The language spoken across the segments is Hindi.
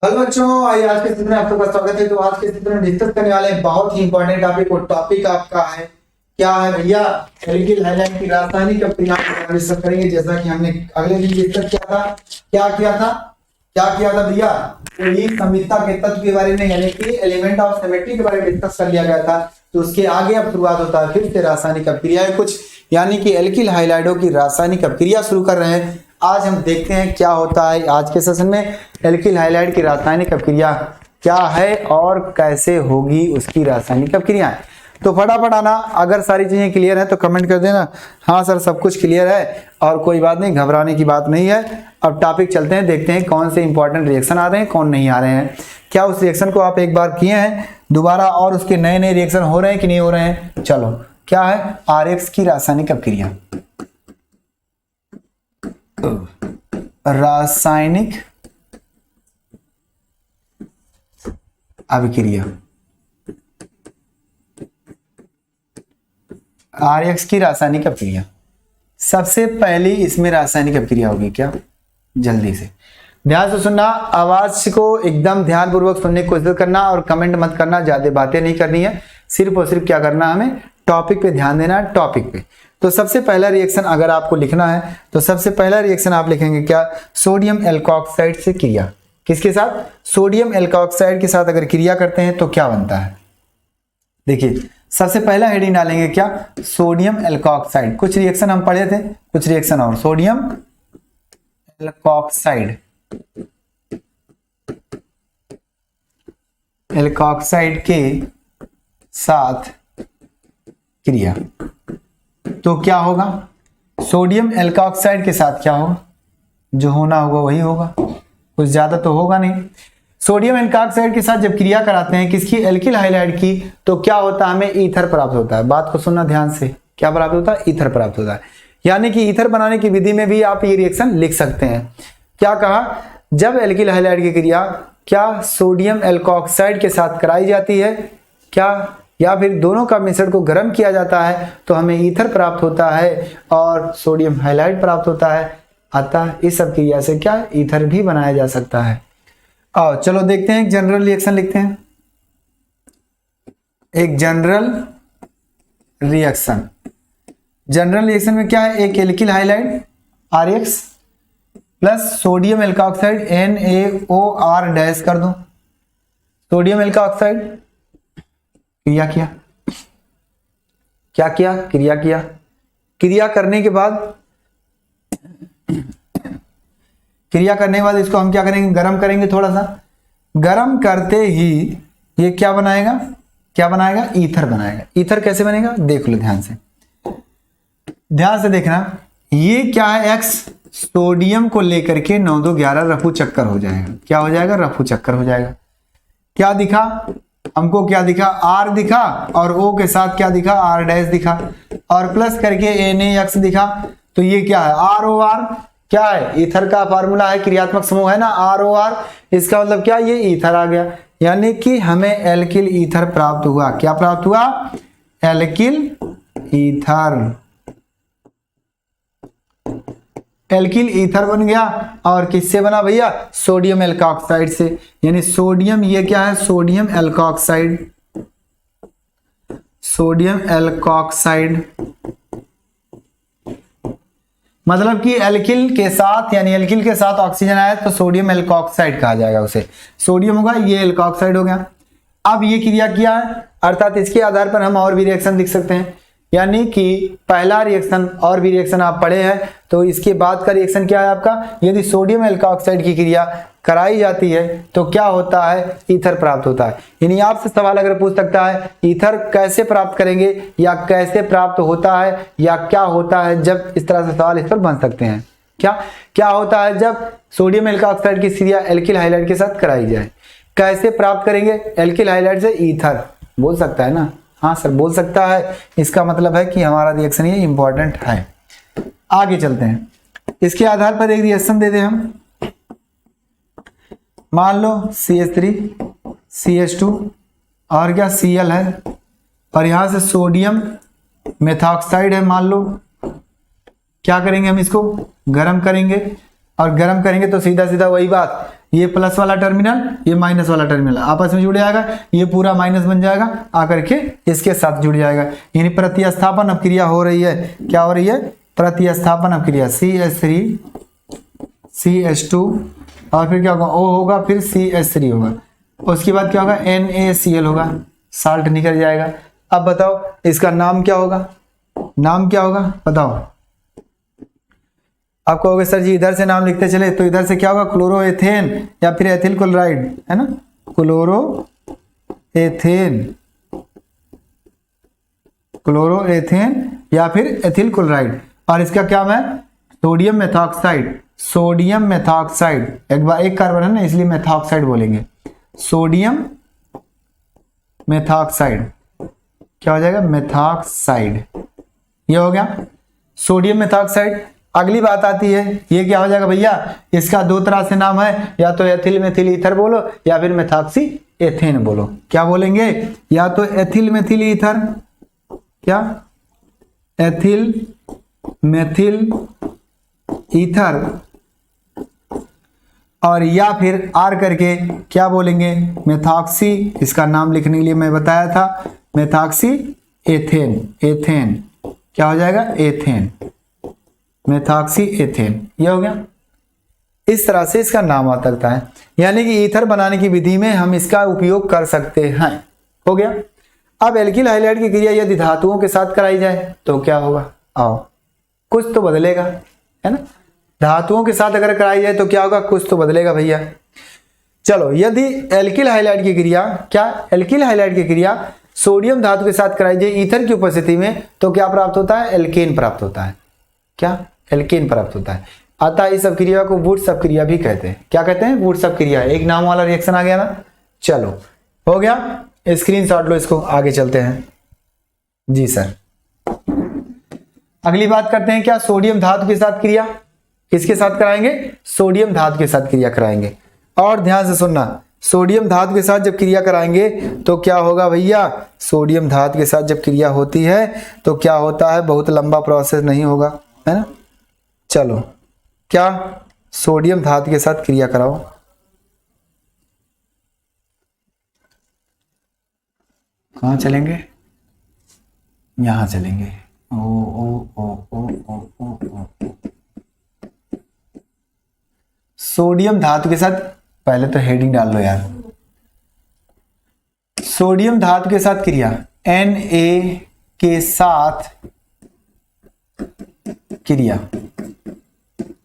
हेलो बच्चों, आइए आज के सत्र में आपका स्वागत है। तो आज के सत्र में डिस्कस करने वाले हैं बहुत ही इंपॉर्टेंट टॉपिक। और टॉपिक आपका है क्या है भैया? एल्किल हैलाइड की रासायनिक अभिक्रिया के बारे में डिस्कस करेंगे। जैसा कि हमने अगले दिन डिस्कस किया था। क्या किया था भैया? तो समीपता के तत्व के बारे में, यानी कि एलिमेंट ऑफ सिमेट्री के बारे में डिस्कस कर लिया गया था। तो उसके आगे अब शुरुआत होता है फिर से रासायनिक अभिक्रियाएं कुछ, यानी कि एल्किल हाइलाइडों की रासायनिक अभिक्रिया शुरू कर रहे हैं। आज हम देखते हैं क्या होता है आज के सेशन में, एल्किल हाइलाइड की रासायनिक अभिक्रिया क्या है और कैसे होगी उसकी रासायनिक अभिक्रियाएं। तो फटाफट आना, अगर सारी चीजें क्लियर है तो कमेंट कर देना हाँ सर सब कुछ क्लियर है, और कोई बात नहीं, घबराने की बात नहीं है। अब टॉपिक चलते हैं, देखते हैं कौन से इंपॉर्टेंट रिएक्शन आ रहे हैं कौन नहीं आ रहे हैं। क्या उस रिएक्शन को आप एक बार किए हैं दोबारा, और उसके नए नए रिएक्शन हो रहे हैं कि नहीं हो रहे हैं? चलो, क्या है RX की रासायनिक अभिक्रिया। रासायनिक अभिक्रिया RX की रासायनिक अभिक्रिया। सबसे पहली इसमें रासायनिक अभिक्रिया होगी क्या? जल्दी से ध्यान से सुनना, आवाज को एकदम ध्यानपूर्वक सुनने की कोशिश करना और कमेंट मत करना, ज्यादा बातें नहीं करनी है, सिर्फ और सिर्फ क्या करना है, हमें टॉपिक पे ध्यान देना है, टॉपिक पे। तो सबसे पहला रिएक्शन अगर आपको लिखना है तो सबसे पहला रिएक्शन आप लिखेंगे क्या? सोडियम एल्कोक्साइड से क्रिया। किसके साथ? सोडियम एल्कोक्साइड के साथ अगर क्रिया करते हैं तो क्या बनता है? देखिए सबसे पहला हेडिंग डालेंगे क्या? Sodium alkoxide. कुछ रिएक्शन हम पढ़े थे, कुछ रिएक्शन और। सोडियम एल्कोक्साइड, एल्कोक्साइड के साथ क्रिया तो क्या होगा? सोडियम एल्कोक्साइड के साथ क्या होगा? जो होना होगा वही होगा, कुछ ज्यादा तो होगा नहीं। सोडियम एल्कोक्साइड के साथ जब क्रिया कराते हैं किसकी? एल्किल हाइलाइड की, तो क्या होता है? हमें ईथर प्राप्त होता है। बात को सुनना ध्यान से, क्या प्राप्त होता है? ईथर प्राप्त होता है। यानी कि ईथर बनाने की विधि में भी आप ये रिएक्शन लिख सकते हैं। क्या कहा? जब एल्किल हाइलाइड की क्रिया क्या सोडियम एल्कोक्साइड के साथ कराई जाती है क्या, या फिर दोनों का मिश्रण को गर्म किया जाता है तो हमें ईथर प्राप्त होता है और सोडियम हाइलाइड प्राप्त होता है। अतः इस सब क्रिया से क्या ईथर भी बनाया जा सकता है। आओ चलो देखते हैं, एक जनरल रिएक्शन लिखते हैं। एक जनरल रिएक्शन, जनरल रिएक्शन में क्या है? एक alkyl halide RX plus sodium alkoxide NaOR dash कर दो। सोडियम एल्कोक्साइड क्रिया किया, क्या किया? क्रिया किया। क्रिया करने के बाद इसको हम क्या करेंगे? गरम करेंगे। थोड़ा सा गरम करते ही ये क्या बनाएगा? ईथर बनाएगा। ईथर कैसे बनेगा देख लो ध्यान से देखना। ये क्या है? X सोडियम को लेकर के 9 2 11 रफू चक्कर हो जाएगा। क्या हो जाएगा? रफू चक्कर हो जाएगा। क्या दिखा हमको? क्या दिखा? R दिखा, और O के साथ क्या दिखा? R डैश दिखा, और प्लस करके NaX दिखा। तो ये क्या है? ROR। क्या है? ईथर का फार्मूला है, क्रियात्मक समूह है ना, ROR। इसका मतलब क्या? ये ईथर आ गया, यानी कि हमें एल्किल ईथर प्राप्त हुआ। क्या प्राप्त हुआ? Alkyl ether. एल्किल ईथर बन गया। और किससे बना भैया? सोडियम एल्कोक्साइड से। यानी सोडियम, ये क्या है? Sodium alkoxide. सोडियम एल्कोक्साइड मतलब कि एल्किल के साथ, यानी एल्किल के साथ ऑक्सीजन आया तो सोडियम एल्कोक्साइड कहा जाएगा उसे। सोडियम होगा, ये एल्कोक्साइड हो गया। अब ये क्रिया किया है, अर्थात इसके आधार पर हम और भी रिएक्शन लिख सकते हैं। यानी कि पहला रिएक्शन और भी रिएक्शन आप पढ़े हैं, तो इसके बाद का रिएक्शन क्या है आपका? यदि सोडियम एल्कोक्साइड की क्रिया कराई जाती है तो क्या होता है? ईथर प्राप्त होता है। यानी आपसे सवाल अगर पूछ सकता है ईथर कैसे प्राप्त करेंगे, या कैसे प्राप्त होता है, या क्या होता है, जब इस तरह से सवाल इस पर बन सकते हैं। क्या होता है जब सोडियम एल्कोक्साइड की क्रिया एल्किल हाइलाइड के साथ कराई जाए? कैसे प्राप्त करेंगे? एल्किल हाइलाइड से ईथर। बोल सकता है ना? हाँ सर बोल सकता है। इसका मतलब है कि हमारा रिएक्शन ये इंपॉर्टेंट है। आगे चलते हैं, इसके आधार पर एक रिएक्शन दे दें हम। मान लो CH3 CH2 और क्या Cl है, और यहां से सोडियम मेथॉक्साइड है मान लो। क्या करेंगे हम? इसको गर्म करेंगे, और गर्म करेंगे तो सीधा सीधा वही बात, ये प्लस वाला टर्मिनल, ये माइनस वाला टर्मिनल आपस में जुड़ जाएगा, ये पूरा माइनस बन जाएगा आकर के इसके साथ जुड़ जाएगा। यानी प्रतिस्थापन अभिक्रिया हो रही है। क्या हो रही है? प्रतिस्थापन अभिक्रिया। CH3 CH2 और फिर क्या होगा? O होगा, फिर CH3 होगा, उसके बाद क्या होगा? NaCl होगा, साल्ट निकल जाएगा। अब बताओ इसका नाम क्या होगा? नाम क्या होगा बताओ? आप कहोगे सर जी इधर से नाम लिखते चले, तो इधर से क्या होगा? क्लोरोएथेन या फिर एथिल क्लोराइड, है ना? क्लोरोएथेन या फिर एथिल क्लोराइड। और इसका क्या है? Sodium methoxide. सोडियम मेथॉक्साइड, एक बार एक कार्बन है ना इसलिए मेथॉक्साइड बोलेंगे। सोडियम मेथॉक्साइड क्या हो जाएगा? मेथॉक्साइड। ये हो गया सोडियम मेथॉक्साइड। अगली बात आती है, ये क्या हो जाएगा भैया? इसका दो तरह से नाम है, या तो एथिल मेथिल ईथर बोलो या फिर मेथॉक्सी एथेन बोलो। क्या बोलेंगे? या तो एथिल मेथिल ईथर, क्या? एथिल मेथिल ईथर, और या फिर आर करके क्या बोलेंगे? मेथॉक्सी। इसका नाम लिखने के लिए मैं बताया था मेथॉक्सी एथेन। एथेन क्या हो जाएगा? Ethane, methoxy ethane. ये हो गया। इस तरह से इसका नाम आ सकता है, यानी कि ईथर बनाने की विधि में हम इसका उपयोग कर सकते हैं। हो गया। अब एल्किल हाइलाइड की क्रिया यदि धातुओं के साथ कराई जाए तो क्या होगा? आओ, कुछ तो बदलेगा, है ना? धातुओं के साथ अगर कराई जाए तो क्या होगा? कुछ तो बदलेगा भैया। चलो, यदि एल्किल हाइलाइड की क्रिया, क्या? एल्किल हाइलाइड की क्रिया सोडियम धातु के साथ कराई जाए ईथर की उपस्थिति में तो क्या प्राप्त होता है? एल्केन प्राप्त होता है। क्या? एल्केन प्राप्त होता है। अतः इस अपक्रिया को वुड्स अपक्रिया भी कहते हैं। क्या कहते हैं? वुड्स अपक्रिया। एक नाम वाला रिएक्शन आ गया ना। चलो, हो गया। स्क्रीनशॉट लो इसको, आगे चलते हैं। जी सर, अगली बात करते हैं क्या? सोडियम धातु के साथ क्रिया। किसके साथ कराएंगे? सोडियम धातु के साथ क्रिया कराएंगे। और ध्यान से सुनना, सोडियम धातु के साथ जब क्रिया कराएंगे तो क्या होगा भैया? सोडियम धातु के साथ जब क्रिया होती है तो क्या होता है? बहुत लंबा प्रोसेस नहीं होगा, है ना? चलो, क्या? सोडियम धातु के साथ क्रिया कराओ। कहाँ चलेंगे? यहां चलेंगे। ओ ओ ओ ओ ओ ओ ओ सोडियम धातु के साथ, पहले तो हेडिंग डाल लो यार। सोडियम धातु के साथ क्रिया Na के साथ क्रिया,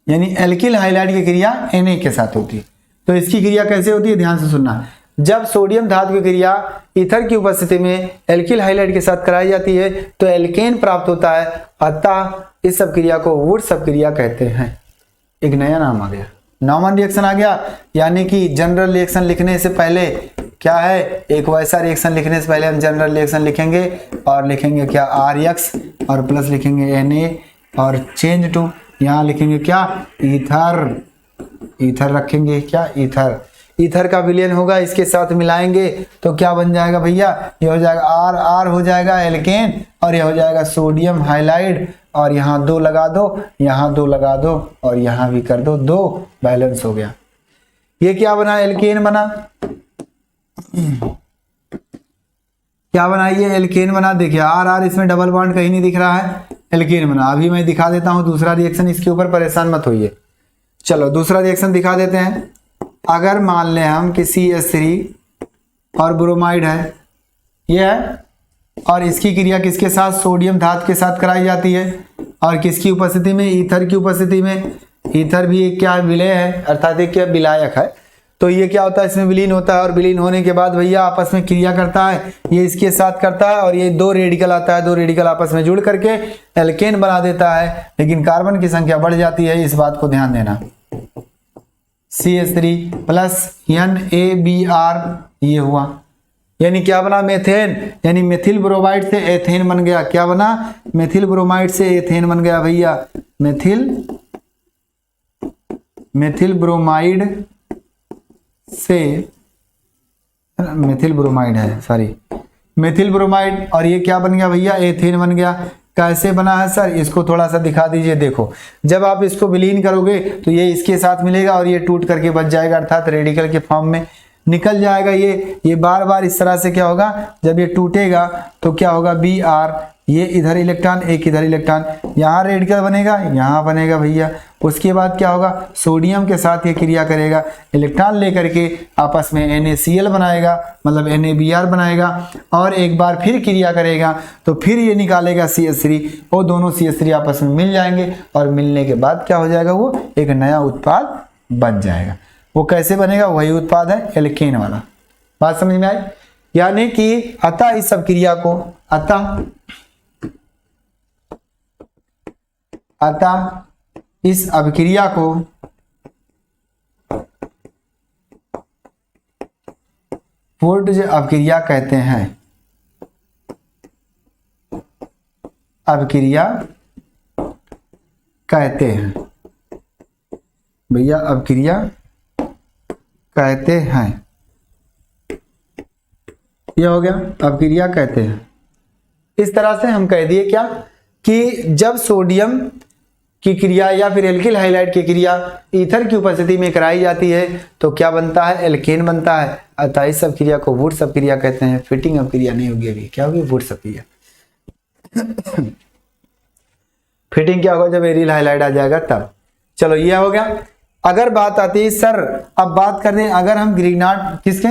यानी एल्किल हाइलाइड की क्रिया Na के साथ होती है। तो इसकी क्रिया कैसे होती है? ध्यान से सुनना। जब सोडियम धातु की क्रिया ईथर की उपस्थिति में एल्किल हाइलाइड के साथ कराई जाती है तो एल्केन प्राप्त होता है। अतः इस सब क्रिया को वुड्स अपक्रिया कहते हैं। एक नया नाम आ गया, नॉर्मल रिएक्शन आ गया। यानी कि जनरल रिएक्शन लिखने से पहले क्या है? एक वैसा रिएक्शन लिखने से पहले हम जनरल रिएक्शन लिखेंगे और लिखेंगे क्या? RX और प्लस लिखेंगे Na और चेंज टू, यहाँ लिखेंगे क्या? ईथर। ईथर रखेंगे, क्या? ईथर। ईथर का विलयन होगा, इसके साथ मिलाएंगे तो क्या बन जाएगा भैया? ये हो जाएगा R हो जाएगा एल्केन, और यह हो जाएगा सोडियम हाइलाइड। और यहाँ 2 लगा दो, यहाँ 2 लगा दो, और यहाँ भी कर दो 2, बैलेंस हो गया। ये क्या बना? एल्केन बना। क्या बना? ये एल्केन बना। देखिए R इसमें डबल बॉन्ड कहीं नहीं दिख रहा है, एल्केन बना। अभी मैं दिखा देता हूँ दूसरा रिएक्शन, इसके ऊपर परेशान मत होइए। चलो दूसरा रिएक्शन दिखा देते हैं। अगर मान लें हम कि CH3 और ब्रोमाइड है, ये है, और इसकी क्रिया किसके साथ? सोडियम धातु के साथ कराई जाती है। और किसकी उपस्थिति में? ईथर की उपस्थिति में। ईथर भी एक क्या विलय है, अर्थात एक क्या? विलायक है। तो ये क्या होता है? इसमें विलीन होता है, और विलीन होने के बाद भैया आपस में क्रिया करता है। ये इसके साथ करता है और ये 2 रेडिकल आता है, 2 रेडिकल आपस में जुड़ करके एल्केन बना देता है। लेकिन कार्बन की संख्या बढ़ जाती है, इस बात को ध्यान देना। CH3 प्लस NaBr, ये हुआ। यानी क्या बना? मेथेन। यानी मेथिल ब्रोमाइड से एथेन बन गया। क्या बना? मेथिल ब्रोमाइड से एथेन बन गया भैया। मेथिल ब्रोमाइड से, मेथिल ब्रोमाइड है, सॉरी, मेथिल ब्रोमाइड, और ये क्या बन गया भैया? एथेन बन गया। कैसे बना है सर, इसको थोड़ा सा दिखा दीजिए। देखो जब आप इसको विलीन करोगे तो ये इसके साथ मिलेगा और ये टूट करके बच जाएगा, अर्थात रेडिकल के फॉर्म में निकल जाएगा। ये बार बार इस तरह से क्या होगा, जब ये टूटेगा तो क्या होगा, बी आर, ये इधर इलेक्ट्रॉन एक इधर इलेक्ट्रॉन, यहाँ रेडिकल बनेगा यहाँ बनेगा भैया। उसके बाद क्या होगा, सोडियम के साथ ये क्रिया करेगा, इलेक्ट्रॉन लेकर के आपस में NaCl बनाएगा, मतलब NaBr बनाएगा, और एक बार फिर क्रिया करेगा तो फिर ये निकालेगा CH3, वो दोनों CH3 आपस में मिल जाएंगे और मिलने के बाद क्या हो जाएगा, वो एक नया उत्पाद बन जाएगा। वो कैसे बनेगा, वही उत्पाद है एल्केन वाला। बात समझ में आई? यानी कि अतः इस सब क्रिया को अतः इस अभिक्रिया को वुर्त्ज अभिक्रिया कहते हैं। अभिक्रिया कहते हैं भैया, अभिक्रिया कहते हैं। ये हो गया, अभिक्रिया कहते हैं। इस तरह से हम कह दिए क्या कि जब सोडियम की क्रिया या फिर एल्किल हाइलाइड की क्रिया ईथर की उपस्थिति में कराई जाती है तो क्या बनता है, एल्केन बनता है। अतः इस सब क्रिया को वुर्त्ज अभिक्रिया कहते हैं। फिटिंग अभिक्रिया नहीं होगी अभी, क्या होगी, वुर्त्ज अभिक्रिया। फिटिंग क्या होगा, जब एरिल हाइलाइड आ जाएगा तब। चलो ये हो गया। अगर बात आती है सर, अब बात करते हैं अगर हम ग्रिग्नार्ड किसके,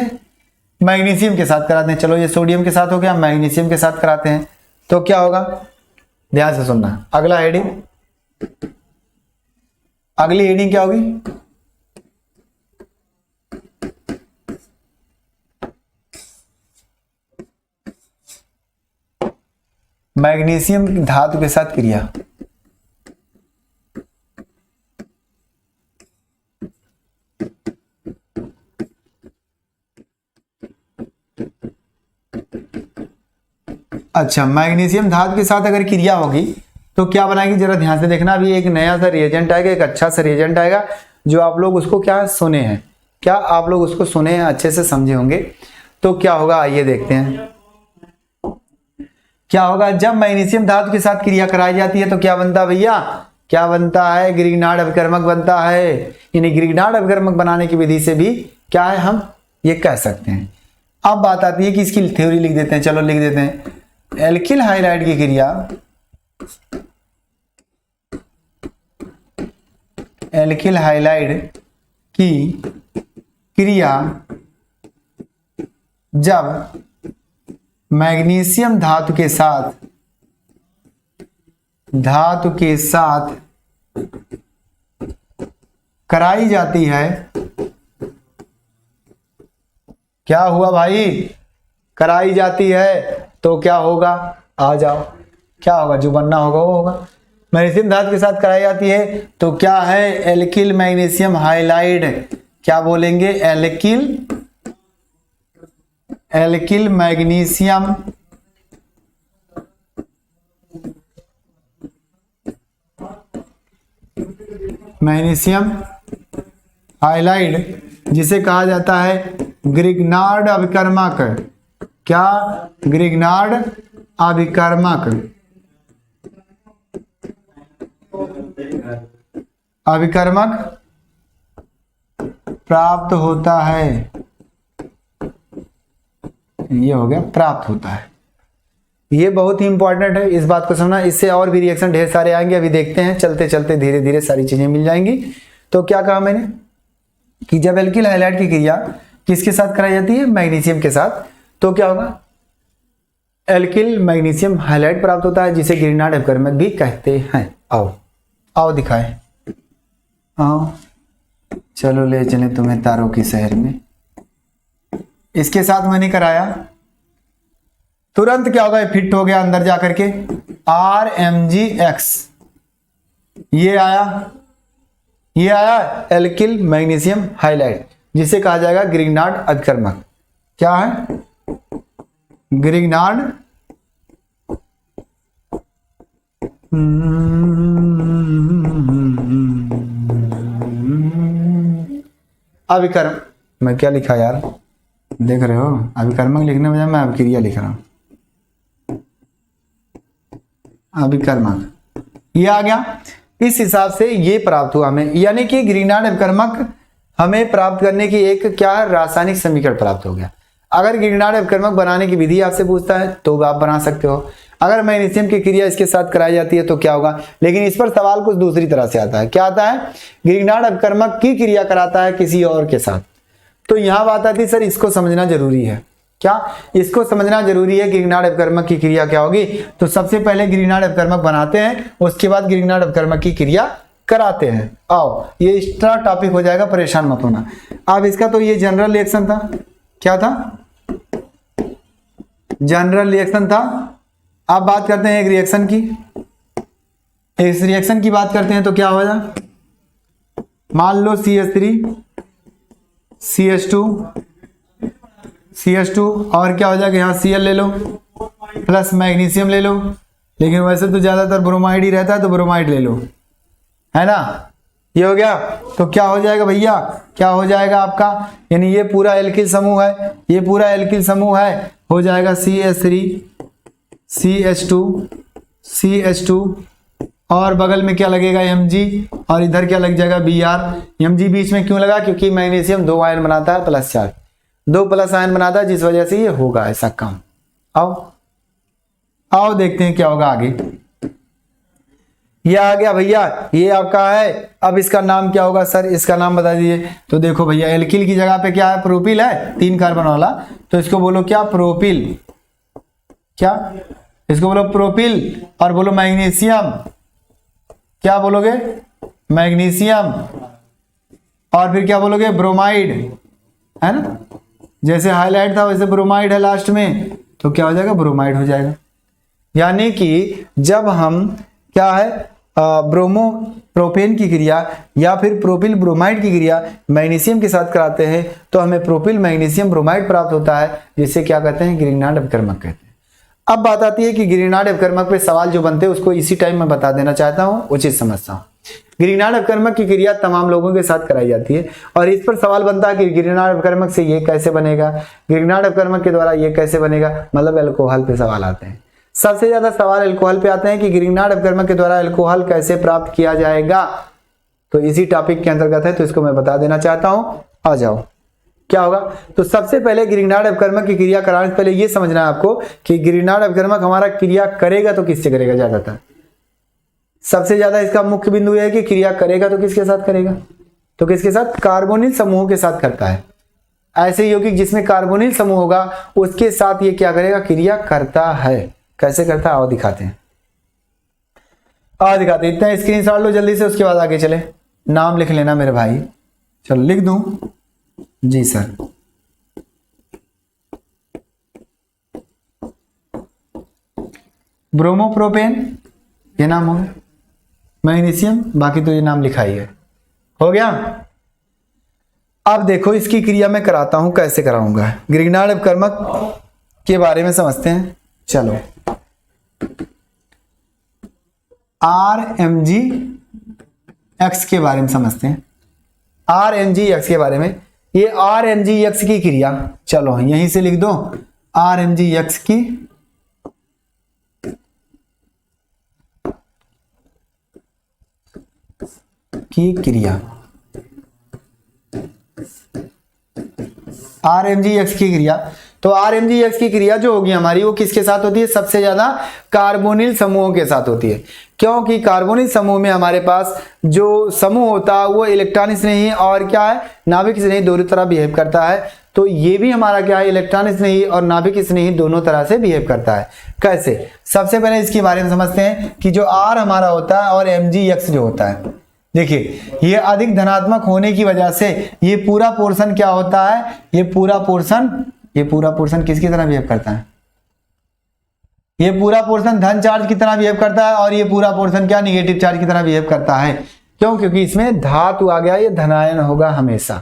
मैग्नीशियम के साथ कराते हैं। चलो ये सोडियम के साथ हो गया, मैग्नीशियम के साथ कराते हैं तो क्या होगा, ध्यान से सुनना। अगला हेडिंग, अगली हेडिंग क्या होगी, मैग्नीशियम धातु के साथ क्रिया। अच्छा, मैग्नीशियम धातु के साथ अगर क्रिया होगी तो क्या बनाएगी, जरा ध्यान से देखना। अभी एक नया सा रिएजेंट आएगा, एक अच्छा सा रिएजेंट आएगा जो आप लोग उसको क्या सुने हैं, क्या आप लोग उसको सुने हैं, अच्छे से समझे होंगे। तो क्या होगा, आइए देखते हैं क्या होगा। जब मैग्नीशियम धातु के साथ क्रिया कराई जाती है तो क्या बनता है भैया, क्या बनता है, ग्रिग्नार्ड अभिकर्मक बनता है। यानी ग्रिग्नार्ड अभिकर्मक बनाने की विधि से भी क्या है, हम ये कह सकते हैं। अब बात आती है कि इसकी थ्योरी लिख देते हैं। चलो लिख देते हैं। एल्किल हाइलाइड की क्रिया, एल्किल हाइलाइड की क्रिया जब मैग्नीशियम धातु के साथ कराई जाती है, क्या हुआ भाई, कराई जाती है तो क्या होगा, आ जाओ, क्या होगा, जो बनना होगा वो होगा। मैग्नीशियम धातु के साथ कराई जाती है तो क्या है, एल्किल मैग्नीशियम हाइलाइड। क्या बोलेंगे, एल्किल मैग्नीशियम हाइलाइड, जिसे कहा जाता है ग्रिग्नार्ड अभिकर्मक। क्या, ग्रिग्नार्ड अभिकर्मक। अभिकर्मक प्राप्त होता है, ये हो गया, प्राप्त होता है। ये बहुत ही इंपॉर्टेंट है, इस बात को समझना। इससे और भी रिएक्शन ढेर सारे आएंगे, अभी देखते हैं, चलते चलते धीरे धीरे सारी चीजें मिल जाएंगी। तो क्या कहा मैंने कि जब एल्किल हाइलाइड की क्रिया किसके साथ कराई जाती है, मैग्नीशियम के साथ, तो क्या होगा, एल्किल मैग्नीशियम हाइलाइड प्राप्त होता है, जिसे ग्रिग्नार्ड अभिकर्मक भी कहते हैं। आओ आओ दिखाएं, आओ, चलो ले चले तुम्हें तारों की शहर में। इसके साथ मैंने कराया, तुरंत क्या होगा, फिट हो गया अंदर जाकर के RMgX। ये आया एल्किल मैग्नीशियम हाइलाइड, जिसे कहा जाएगा ग्रिग्नार्ड अभिकर्मक। क्या है, ग्रिग्नार्ड अभिकर्मक। मैं क्या लिखा यार, देख रहे हो, अभिकर्मक लिखने में मैं अभिक्रिया लिख रहा हूं। अभिकर्मक, ये आ गया। इस हिसाब से ये प्राप्त हुआ हमें, यानी कि ग्रिग्नार्ड अभिकर्मक हमें प्राप्त करने की एक क्या रासायनिक समीकरण प्राप्त हो गया। अगर ग्रिग्नार्ड अभिकर्मक बनाने की विधि आपसे पूछता है तो आप बना सकते हो। अगर मैग्नीशियम की क्रिया इसके साथ कराई जाती है तो क्या होगा, लेकिन इस पर सवाल कुछ दूसरी तरह से आता है। क्या आता है, ग्रिग्नार्ड अभिकर्मक की क्रिया कराता है किसी और के साथ। तो यहां बात आती है सर इसको समझना जरूरी है। क्या इसको समझना जरूरी है, ग्रिग्नार्ड अभिकर्मक की क्रिया क्या होगी। तो सबसे पहले ग्रिग्नार्ड अभिकर्मक बनाते हैं, उसके बाद ग्रिग्नार्ड अभिकर्मक की क्रिया कराते हैं। आओ ये एक्स्ट्रा टॉपिक हो जाएगा, परेशान मत होना। अब इसका तो ये जनरल रिएक्शन था, क्या था, जनरल रिएक्शन था। अब बात करते हैं एक रिएक्शन की, इस रिएक्शन की बात करते हैं तो क्या होगा, मान लो CH3 CH2 CH2 और क्या हो जाएगा, यहाँ Cl ले लो प्लस मैग्नीशियम ले लो, लेकिन वैसे तो ज्यादातर ब्रोमाइड ही रहता है तो ब्रोमाइड ले लो, है ना। ये हो गया, तो क्या हो जाएगा भैया, क्या हो जाएगा आपका, यानी ये पूरा एल्किल समूह है, ये पूरा एल्किल समूह है, हो जाएगा CH3 CH2 CH2 और बगल में क्या लगेगा Mg और इधर क्या लग जाएगा Br। Mg बीच में क्यों लगा, क्योंकि मैग्नीशियम 2 आयन बनाता है प्लस चार्ज, 2 प्लस आयन बनाता है, जिस वजह से ये होगा ऐसा काम। आओ आओ देखते हैं क्या होगा आगे। ये आ गया भैया, ये आपका है। अब इसका नाम क्या होगा सर, इसका नाम बता दीजिए। तो देखो भैया एल्किल की जगह पे क्या है, प्रोपिल है, 3 कार्बन वाला, तो इसको बोलो क्या, प्रोपिल। क्या इसको बोलो प्रोपिल, और बोलो मैग्नीशियम, क्या बोलोगे, मैग्नीशियम, और फिर क्या बोलोगे, ब्रोमाइड, है ना। जैसे हाईलाइट था वैसे ब्रोमाइड है लास्ट में, तो क्या हो जाएगा, ब्रोमाइड हो जाएगा। यानी कि जब हम क्या है ब्रोमो प्रोपेन की क्रिया या फिर प्रोपिल ब्रोमाइड की क्रिया मैग्नीशियम के साथ कराते हैं तो हमें प्रोपिल मैग्नीशियम ब्रोमाइड प्राप्त होता है, जिसे क्या कहते हैं, ग्रिग्नार्ड अभिकर्मक कहते हैं। अब बात आती है कि ग्रिग्नार्ड अभिकर्मक पे सवाल जो बनते हैं उसको इसी टाइम में बता देना चाहता हूं, उचित समझता हूं। ग्रिग्नार्ड अभिकर्मक की क्रिया तमाम लोगों के साथ कराई जाती है और इस पर सवाल बनता है कि ग्रिग्नार्ड अभिकर्मक से ये कैसे बनेगा, ग्रिग्नार्ड अभिकर्मक के द्वारा ये कैसे बनेगा, मतलब अल्कोहल पे सवाल आते हैं। सबसे ज्यादा सवाल अल्कोहल पे आते हैं कि ग्रिग्नार्ड अभिकर्मक के द्वारा अल्कोहल कैसे प्राप्त किया जाएगा, तो इसी टॉपिक के अंतर्गत है, तो इसको मैं बता देना चाहता हूं। आ जाओ क्या होगा, तो सबसे पहले ग्रिग्नार्ड अभिकर्मक की क्रिया कराने से पहले ये समझना है आपको कि ग्रिग्नार्ड अभिकर्मक हमारा क्रिया करेगा तो किससे करेगा, ज्यादातर सबसे ज्यादा इसका मुख्य बिंदु है कि क्रिया करेगा तो किसके साथ करेगा, तो किसके साथ, कार्बोनिल समूह के साथ करता है। ऐसे यौगिक जिसमें कार्बोनिल समूह होगा उसके साथ ये क्या करेगा, क्रिया करता है। कैसे करता है आओ दिखाते हैं, आओ दिखाते हैं। इतना स्क्रीनशॉट लो जल्दी से, उसके बाद आगे चले। नाम लिख लेना मेरे भाई, चलो लिख दूं जी सर। ब्रोमोप्रोपेन ये नाम हो गया, मैग्नीशियम बाकी तो ये नाम लिखा ही है, हो गया। अब देखो इसकी क्रिया मैं कराता हूं, कैसे कराऊंगा, ग्रिग्नार्ड अभिकर्मक के बारे में समझते हैं। चलो RMgX के बारे में समझते हैं, RMgX के बारे में। ये RMgX की क्रिया, चलो यहीं से लिख दो, RMgX की क्रिया, RMgX की क्रिया। तो RMgX की क्रिया जो होगी हमारी वो किसके साथ होती है, सबसे ज्यादा कार्बोनिल समूहों के साथ होती है, क्योंकि कार्बोनिल समूह में हमारे पास जो समूह होता है वो इलेक्ट्रॉन स्नेही और क्या है, नाभिक स्नेही दोनों तरह बिहेव करता है। तो ये भी हमारा क्या है, इलेक्ट्रॉन स्नेही और नाभिक स्नेही दोनों तरह से बिहेव करता है। कैसे, सबसे पहले इसके बारे में समझते हैं कि जो R हमारा होता है और Mgx जो होता है, देखिए ये अधिक धनात्मक होने की वजह से ये पूरा पोर्शन क्या होता है, ये पूरा पोर्शन किसकी तरह बिहेव करता है, ये पूरा पोर्शन धन चार्ज की तरह बिहेव करता है और ये पूरा पोर्शन क्या, निगेटिव चार्ज की तरह बिहेव करता है। क्यों, क्योंकि इसमें धातु आ गया, ये धनायन होगा हमेशा,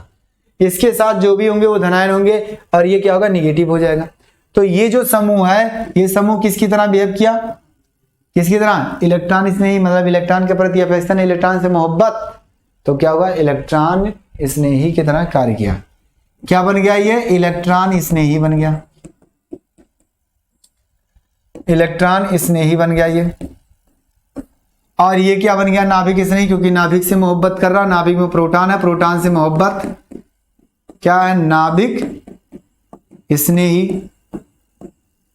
इसके साथ जो भी होंगे वो धनायन होंगे और ये क्या होगा, निगेटिव हो जाएगा। तो ये जो समूह है, ये समूह किसकी तरह बिहेव किया, किसकी तरह, इलेक्ट्रॉन स्नेही, मतलब इलेक्ट्रॉन के प्रति अफेक्शन, इलेक्ट्रॉन से मोहब्बत, तो क्या होगा, इलेक्ट्रॉन स्नेही की तरह कार्य किया। क्या बन गया, ये इलेक्ट्रॉन स्नेही बन गया, इलेक्ट्रॉन स्नेही बन गया ये। और ये क्या बन गया, नाभिक स्नेही, क्योंकि नाभिक से मोहब्बत कर रहा, नाभिक में प्रोटॉन है, प्रोटॉन से मोहब्बत क्या है, नाभिक स्नेही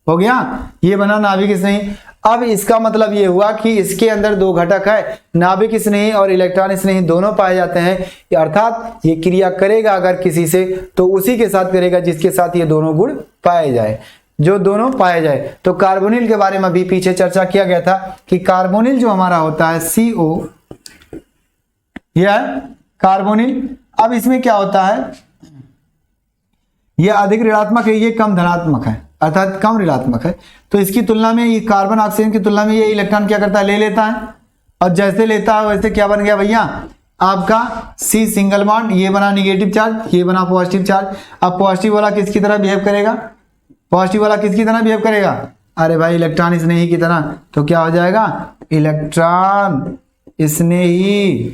हो गया, ये बना नाभिक स्नेही। अब इसका मतलब ये हुआ कि इसके अंदर दो घटक है, नाभिक स्नेही और इलेक्ट्रॉन स्नेही दोनों पाए जाते हैं, अर्थात ये क्रिया करेगा अगर किसी से तो उसी के साथ करेगा जिसके साथ ये दोनों गुण पाए जाए, जो दोनों पाए जाए। तो कार्बोनिल के बारे में अभी पीछे चर्चा किया गया था कि कार्बोनिल जो हमारा होता है CO, यह कार्बोनिल। अब इसमें क्या होता है, यह अधिक ऋणात्मक है, ये कम धनात्मक है, अर्थात कम ऋणात्मक है। तो इसकी तुलना में ये कार्बन ऑक्सीजन की तुलना में ये इलेक्ट्रॉन क्या करता है, ले लेता है, और जैसे लेता है वैसे क्या बन गया भैया आपका C सिंगल बॉन्ड, ये बना निगेटिव चार्ज, ये बना पॉजिटिव चार्ज। अब पॉजिटिव वाला किसकी तरह बिहेव करेगा, पॉजिटिव वाला किसकी तरह बिहेव करेगा, अरे भाई इलेक्ट्रॉन स्नेही की तरह। तो क्या हो जाएगा, इलेक्ट्रॉन स्नेही।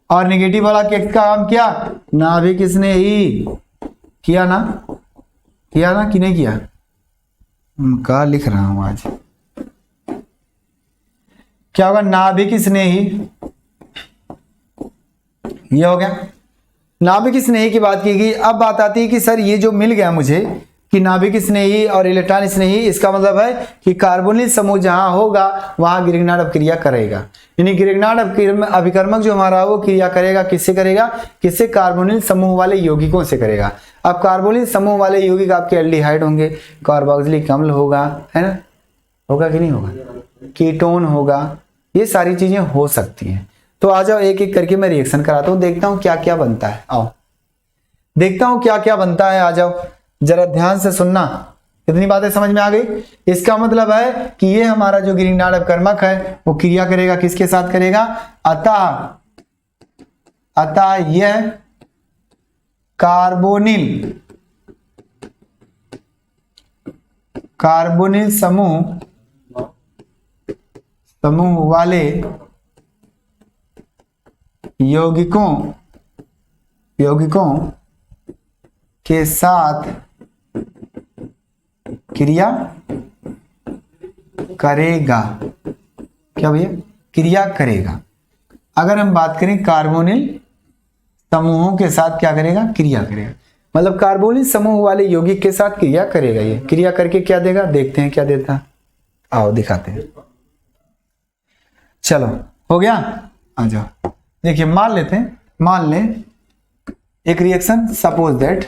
और नेगेटिव वाला किसका काम किया, नाभिक स्नेही। किया ना, किया ना कि नहीं किया, का लिख रहा हूं आज, क्या होगा, नाभिक स्नेही, ये हो गया। नाभिक स्नेही की बात की गई। अब बात आती है कि सर ये जो मिल गया मुझे कि नाभिक स्नेही और इलेक्ट्रॉन स्नेही, इसका मतलब है कि कार्बोनिल समूह जहां होगा वहां ग्रिग्नार्ड अपक्रिया करेगा, यानी ग्रिग्नार्ड अभिकर्मक जो हमारा वो क्रिया करेगा, किससे करेगा, किससे, कार्बोनिल समूह वाले यौगिकों से करेगा। अब कार्बोनिल समूह वाले यौगिक आपके एल्डिहाइड होंगे, कार्बोक्सिलिक अम्ल होगा, है ना, होगा कि नहीं होगा, कीटोन होगा, ये सारी चीजें हो सकती हैं। तो आ जाओ एक एक करके मैं रिएक्शन कराता हूं, देखता हूं क्या क्या बनता है, आओ देखता हूं क्या क्या बनता है। आ जाओ जरा ध्यान से सुनना, कितनी बातें समझ में आ गई। इसका मतलब है कि ये हमारा जो ग्रिग्नार्ड अपकर्मक है वो क्रिया करेगा, किसके साथ करेगा, अतः यह कार्बोनिल समूह वाले यौगिकों के साथ क्रिया करेगा। क्या भैया, क्रिया करेगा। अगर हम बात करें कार्बोनिल समूहों के साथ क्या करेगा, क्रिया करेगा, मतलब कार्बोनिल समूह वाले यौगिक के साथ क्रिया करेगा। ये क्रिया करके क्या देगा, देखते हैं क्या देता है, आओ दिखाते हैं। चलो हो गया, आ जाओ देखिए, मान लेते हैं, मान लें एक रिएक्शन, सपोज दैट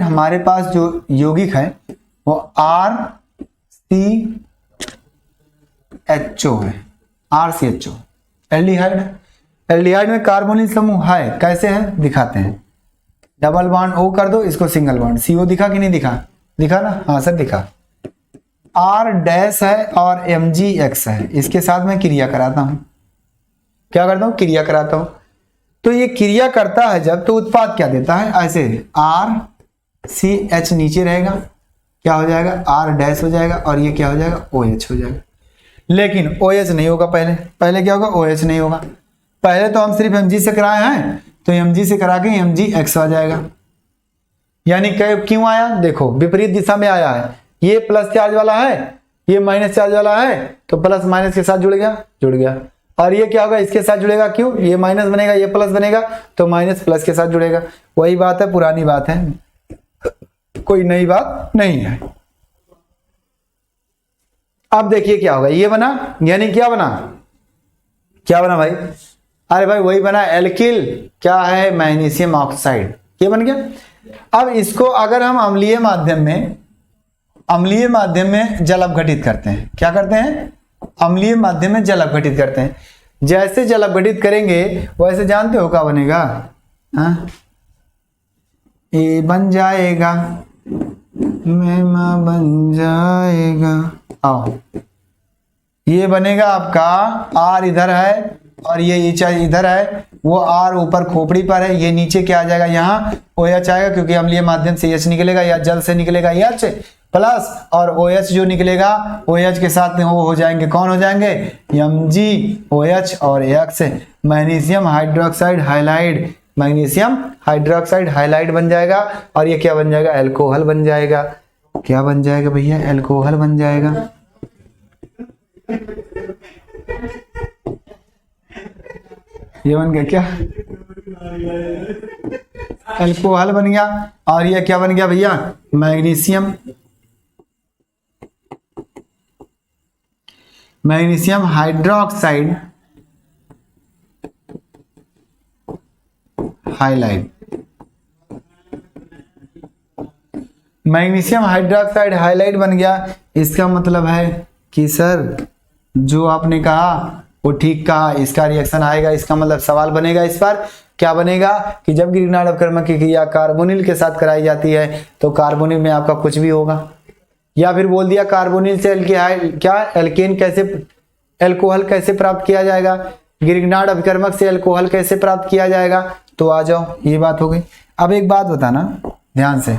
हमारे पास जो यौगिक है वो RCHO है, RCHO एल्डिहाइड है। एल्डिहाइड में कार्बोनिल समूह है, कैसे है दिखाते हैं, डबल बॉन्ड O कर दो, इसको सिंगल बॉन्ड CO दिखा कि नहीं दिखा, दिखा ना, हाँ सर दिखा। R डैश है और MgX है, इसके साथ मैं क्रिया कराता हूं, क्या करता हूं, क्रिया कराता हूं। तो ये क्रिया करता है जब, तो उत्पाद क्या देता है, ऐसे RCH नीचे रहेगा, क्या हो जाएगा, R डैश हो जाएगा, और ये क्या हो जाएगा, OH हो जाएगा। लेकिन OH नहीं होगा, पहले क्या होगा, OH नहीं होगा। पहले तो हम सिर्फ Mg से कराए हैं, तो Mg से करा के MgX आ जाएगा। यानी क्यों आया, देखो विपरीत दिशा में आया है, ये प्लस चार्ज वाला है, ये माइनस चार्ज वाला है, तो प्लस माइनस के साथ जुड़ गया। और ये क्या होगा, इसके साथ जुड़ेगा, क्यों, ये माइनस बनेगा, ये प्लस बनेगा, तो माइनस प्लस के साथ जुड़ेगा। वही बात है, पुरानी बात है, कोई नई बात नहीं है। अब देखिए क्या होगा, ये बना, यानी क्या बना भाई, अरे भाई वही बना एल्किल, क्या है, मैग्नीशियम ऑक्साइड, ये बन गया। अब इसको अगर हम अम्लीय माध्यम में जल अपघटित करते हैं, क्या करते हैं, अम्लीय माध्यम में जल अपघटित करते हैं। जैसे जल अपघटित करेंगे वैसे जानते हो क्या बनेगा, हाँ, ए बन जाएगा, बन जाएगा, आओ ये बनेगा आपका, R इधर है और ये इधर है, वो R ऊपर खोपड़ी पर है, ये नीचे क्या आ जाएगा, यहाँ OH आएगा, क्योंकि अम्लीय माध्यम से H निकलेगा, या जल से निकलेगा H प्लस, और OH जो निकलेगा OH के साथ में वो हो जाएंगे, कौन हो जाएंगे, MgOH और X, मैग्नीशियम हाइड्रोक्साइड हाइलाइड बन जाएगा, और ये क्या बन जाएगा, अल्कोहल बन जाएगा। क्या बन जाएगा भैया, एल्कोहल बन जाएगा। ये बन गया क्या, एल्कोहल बन गया। और ये क्या बन गया भैया, magnesium, magnesium hydroxide halide. Magnesium hydroxide halide बन गया। इसका मतलब है कि सर जो आपने कहा वो ठीक कहा, इसका रिएक्शन आएगा। इसका मतलब सवाल बनेगा इस पर, क्या बनेगा कि जब ग्रिग्नार्ड अपकर्मक की क्रिया कार्बोनिल के साथ कराई जाती है तो कार्बोनिल में आपका कुछ भी होगा। या फिर बोल दिया कार्बोनिल से एल्किहाइड क्या एल्केन कैसे, एल्कोहल कैसे प्राप्त किया जाएगा, ग्रिग्नार्ड अपकर्मक से एल्कोहल कैसे प्राप्त किया जाएगा। तो आ जाओ, ये बात हो गई। अब एक बात बताना ध्यान से,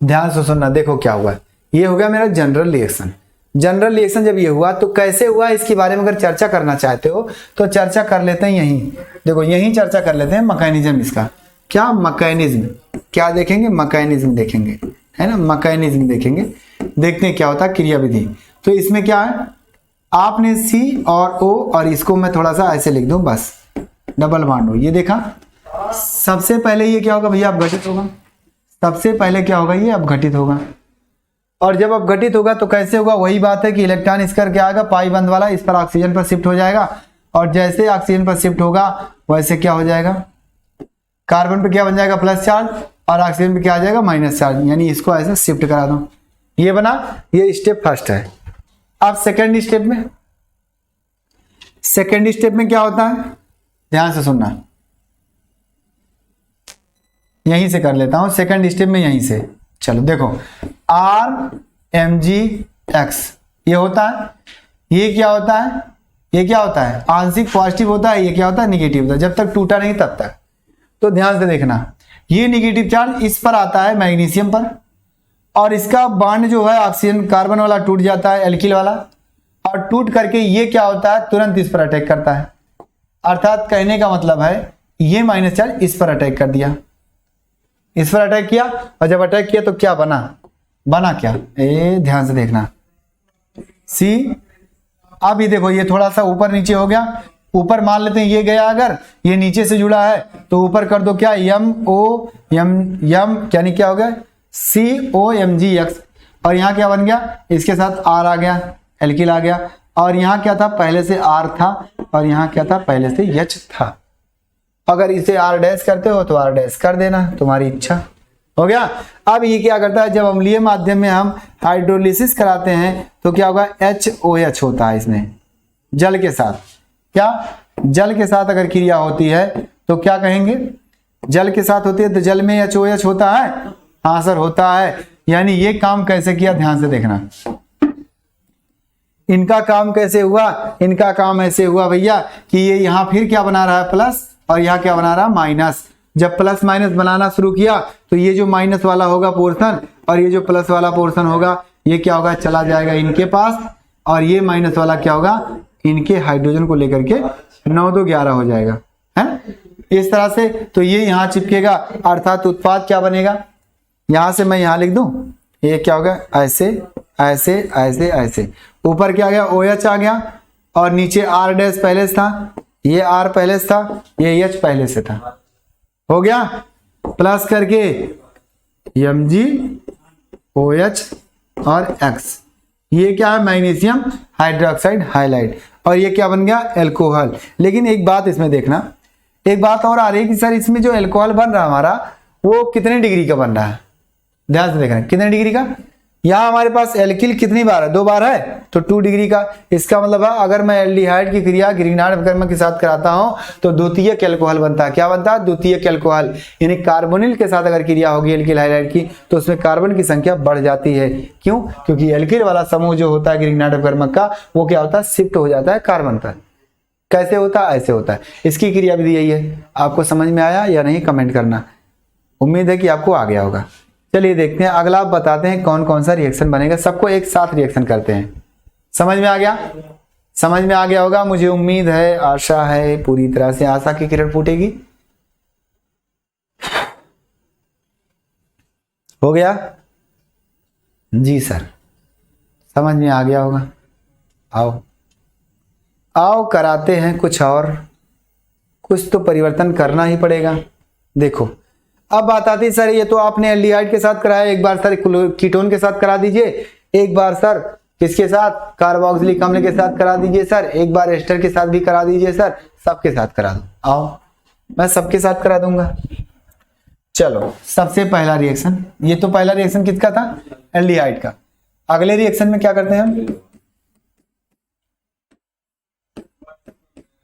ध्यान से सुनना। देखो क्या हुआ, ये हो गया मेरा जनरल रिएक्शन। जनरल रिएक्शन जब ये हुआ तो कैसे हुआ इसके बारे में अगर चर्चा करना चाहते हो तो चर्चा कर लेते हैं यहीं। देखो यहीं चर्चा कर लेते हैं मैकेनिज्म इसका। क्या मैकेनिज्म, क्या देखेंगे, मैकेनिज्म देखेंगे, है ना, मैकेनिज्म देखेंगे। देखते हैं क्या होता है क्रियाविधि। तो इसमें क्या है, आपने C और O और इसको मैं थोड़ा सा ऐसे लिख दूं, बस डबल बॉन्ड हो। ये देखा, सबसे पहले ये क्या होगा भैया, अपघटित होगा। सबसे पहले क्या होगा, ये अपघटित होगा। और जब अपघटित होगा तो कैसे होगा, वही बात है कि इलेक्ट्रॉन इस करके आएगा पाई बंद वाला, इस पर ऑक्सीजन पर शिफ्ट हो जाएगा। और जैसे ऑक्सीजन पर शिफ्ट होगा वैसे क्या हो जाएगा, कार्बन पे क्या बन जाएगा, प्लस चार्ज, और ऑक्सीजन पे क्या आ जाएगा, माइनस चार्ज। यानी इसको ऐसे शिफ्ट करा दो। ये बना, ये स्टेप फर्स्ट है। अब सेकेंड स्टेप में, सेकेंड स्टेप में क्या होता है, ध्यान से सुनना। यहीं से कर लेता हूं सेकंड स्टेप में, यहीं से। चलो देखो, RMgX ये होता है, ये क्या होता है, ये क्या होता है, आंशिक पॉजिटिव होता है, ये क्या होता है, निगेटिव होता है, जब तक टूटा नहीं तब तक। तो ध्यान से देखना, ये निगेटिव चार्ज इस पर आता है मैग्नीशियम पर, और इसका बॉन्ड जो है ऑक्सीजन कार्बन वाला टूट जाता है, एल्किल वाला, और टूट करके ये क्या होता है, तुरंत इस पर अटैक करता है। अर्थात कहने का मतलब है ये माइनस चार्ज इस पर अटैक कर दिया, इस पर अटैक किया, और जब अटैक किया तो क्या बना, बना क्या, ध्यान से देखना C। अब ये देखो, ये थोड़ा सा ऊपर नीचे हो गया। ऊपर मान लेते हैं ये गया, अगर ये नीचे से जुड़ा है तो ऊपर कर दो क्या, MOM यानी क्या हो गया, COMgX। और यहाँ क्या बन गया, इसके साथ R आ गया, एल्किल आ गया। और यहाँ क्या था, पहले से R था, और यहाँ क्या था, पहले से H था। अगर इसे R डैश करते हो तो R डैश कर देना, तुम्हारी इच्छा। हो गया। अब ये क्या करता है, जब अम्लीय माध्यम में हम हाइड्रोलिसिस कराते हैं तो क्या होगा, HOH होता है इसमें, जल के साथ। क्या, जल के साथ अगर क्रिया होती है तो क्या कहेंगे, जल के साथ होती है तो जल में HOH होता है। हाँ सर होता है। यानी ये काम कैसे किया, ध्यान से देखना। इनका काम कैसे हुआ, इनका काम ऐसे हुआ भैया कि ये यहाँ फिर क्या बना रहा है, प्लस, और यहाँ क्या बना रहा है, माइनस। जब प्लस माइनस बनाना शुरू किया तो ये जो माइनस वाला होगा पोर्शन और ये जो प्लस वाला पोर्शन होगा, ये क्या होगा, चला जाएगा इनके पास, और ये माइनस वाला क्या होगा, इनके हाइड्रोजन को लेकर के 9 2 11 हो जाएगा, है ना, इस तरह से। तो ये यहाँ चिपकेगा, अर्थात उत्पाद क्या बनेगा, यहां से मैं यहाँ लिख दूं, ये क्या होगा, ऐसे ऐसे ऐसे ऐसे। ऊपर क्या आ गया, OH आ गया, और नीचे R डैश पहले से था, ये R पहले से था, ये H पहले से था। हो गया, प्लस करके MgOH और X। ये क्या है, मैग्नीशियम हाइड्रोक्साइड हाइलाइड। और ये क्या बन गया, एल्कोहल। लेकिन एक बात इसमें देखना, एक बात और आ रही है कि सर इसमें जो एल्कोहल बन रहा है हमारा, वो कितने डिग्री का बन रहा है, ध्यान से देखना, कितने डिग्री का। यहाँ हमारे पास एल्किल कितनी बार है, 2 बार है, तो 2 डिग्री का। इसका मतलब है अगर मैं एल्डिहाइड की क्रिया ग्रिग्नार्ड अपकर्मक के साथ कराता हूं तो द्वितीयक एल्कोहल बनता है। क्या बनता है, द्वितीयक एल्कोहल। यानी कार्बोनिल के साथ अगर क्रिया होगी एल्किल हाइड्राइड की तो उसमें कार्बन की संख्या बढ़ जाती है। क्यों, क्योंकि एल्किल वाला समूह जो होता है ग्रिग्नार्ड अपकर्मक का, वो क्या होता है, शिफ्ट हो जाता है कार्बन पर। कैसे होता है, ऐसे होता है। इसकी क्रिया विधि यही है। आपको समझ में आया या नहीं, कमेंट करना। उम्मीद है कि आपको आ गया होगा। चलिए देखते हैं अगला, आप बताते हैं कौन कौन सा रिएक्शन बनेगा। सबको एक साथ रिएक्शन करते हैं। समझ में आ गया, समझ में आ गया होगा, मुझे उम्मीद है, आशा है, पूरी तरह से आशा की किरण फूटेगी। हो गया जी सर, समझ में आ गया होगा। आओ आओ कराते हैं कुछ और, कुछ तो परिवर्तन करना ही पड़ेगा। देखो अब बात आती है सर, ये तो आपने एल्डिहाइड के साथ कराया, एक बार सर कीटोन के साथ करा दीजिए, एक बार सर किसके साथ, कार्बोक्सिलिक अम्ल के साथ करा दीजिए सर, एक बार एस्टर के साथ भी करा दीजिए सर, सबके साथ करा दो। आओ मैं सबके साथ करा दूंगा। चलो सबसे पहला रिएक्शन, ये तो पहला रिएक्शन किसका था, एल्डिहाइड का। अगले रिएक्शन में क्या करते हैं हम,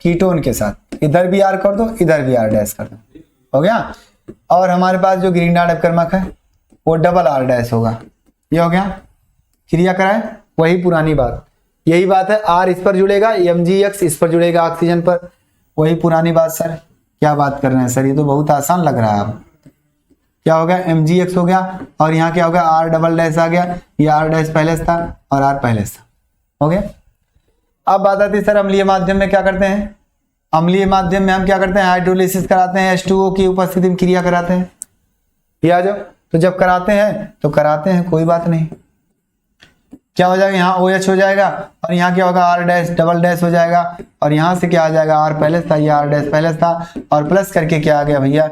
कीटोन के साथ, इधर भी आर कर दो, इधर भी आर डैश कर दो, हो गया। और हमारे पास जो ग्रीन डॉट अपकर्मक है वो डबल आर डैश होगा, ये हो गया। क्रिया कराए, वही पुरानी बात, यही बात है, आर इस पर जुड़ेगा, MgX इस पर जुड़ेगा ऑक्सीजन पर, वही पुरानी बात। सर क्या बात कर रहे हैं सर, ये तो बहुत आसान लग रहा है। अब क्या हो गया, MgX हो गया, और यहाँ क्या होगा, आर डबल डैश आ गया, ये आर डैश पहले से था और आर पहले से था, हो गया। अब बात आती है सर अम्लीय माध्यम में क्या करते हैं, अम्लीय माध्यम में हम क्या करते हैं, हाइड्रोलिसिस कराते हैं, H2O की उपस्थिति में क्रिया कराते हैं। ये आ जाओ, तो जब कराते हैं तो कराते हैं, कोई बात नहीं। क्या हो जाएगा, यहाँ OH हो जाएगा, और यहाँ क्या होगा, R डैश डबल डैश हो जाएगा, और यहाँ से क्या आ जाएगा, R पहले था, ये R डैश पहले था, और प्लस करके क्या आ गया भैया,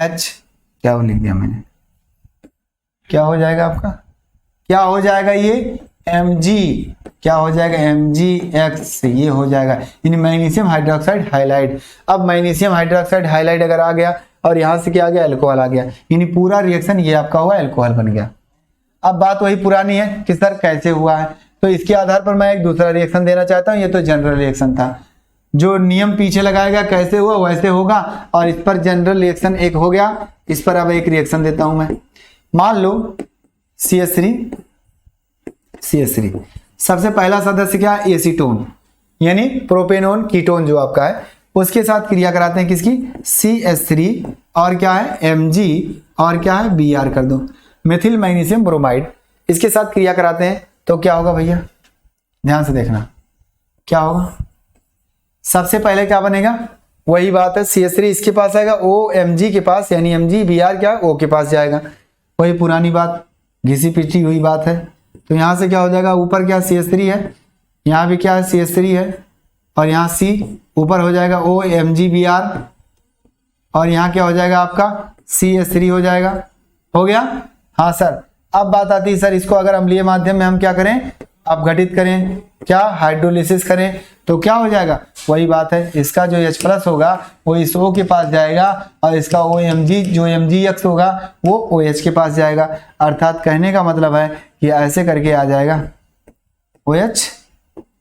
H, क्या वो लिख दिया मैंने, क्या हो जाएगा आपका, क्या हो जाएगा ये Mg, क्या हो जाएगा MgX, ये हो जाएगा यानी मैग्नीशियम हाइड्रोक्साइड हाइलाइड। अब मैग्नीशियम हाइड्रोक्साइड हाइलाइड अगर आ गया और यहाँ से क्या आ गया, अल्कोहल आ गया, यानी पूरा रिएक्शन ये आपका हुआ, अल्कोहल बन गया। अब बात वही पुरानी है कि सर कैसे हुआ है, तो इसके आधार पर मैं एक दूसरा रिएक्शन देना चाहता हूँ। ये तो जनरल रिएक्शन था, जो नियम पीछे लगाएगा कैसे हुआ वैसे होगा, और इस पर जनरल रिएक्शन एक हो गया। इस पर अब एक रिएक्शन देता हूं मैं, मान लो CH3 सबसे पहला सदस्य क्या है, एसीटोन, यानी प्रोपेनोन कीटोन जो आपका है, उसके साथ क्रिया कराते हैं किसकी, CH3, और क्या है Mg, और क्या है Br कर दो, मेथिल मैग्नीशियम ब्रोमाइड, इसके साथ क्रिया कराते हैं तो क्या होगा भैया, ध्यान से देखना क्या होगा। सबसे पहले क्या बनेगा, वही बात है, CH3 इसके पास आएगा, O Mg के पास, यानी Mg Br क्या O के पास जाएगा, वही पुरानी बात, घिसी पिटी हुई बात है। तो यहाँ से क्या हो जाएगा, ऊपर क्या CH3 है, यहाँ भी क्या है CH3 है, और यहाँ C ऊपर हो जाएगा O Mg Br, और यहाँ क्या हो जाएगा आपका CH3 हो जाएगा, हो गया। हाँ सर, अब बात आती है सर इसको अगर अम्लीय माध्यम में हम क्या करें, अपघटित करें, क्या हाइड्रोलिसिस करें, तो क्या हो जाएगा, वही बात है, इसका जो H+ होगा वो इस O के पास जाएगा, और इसका OMG जो MgX होगा वो OH के पास जाएगा। अर्थात कहने का मतलब है कि ऐसे करके आ जाएगा OH,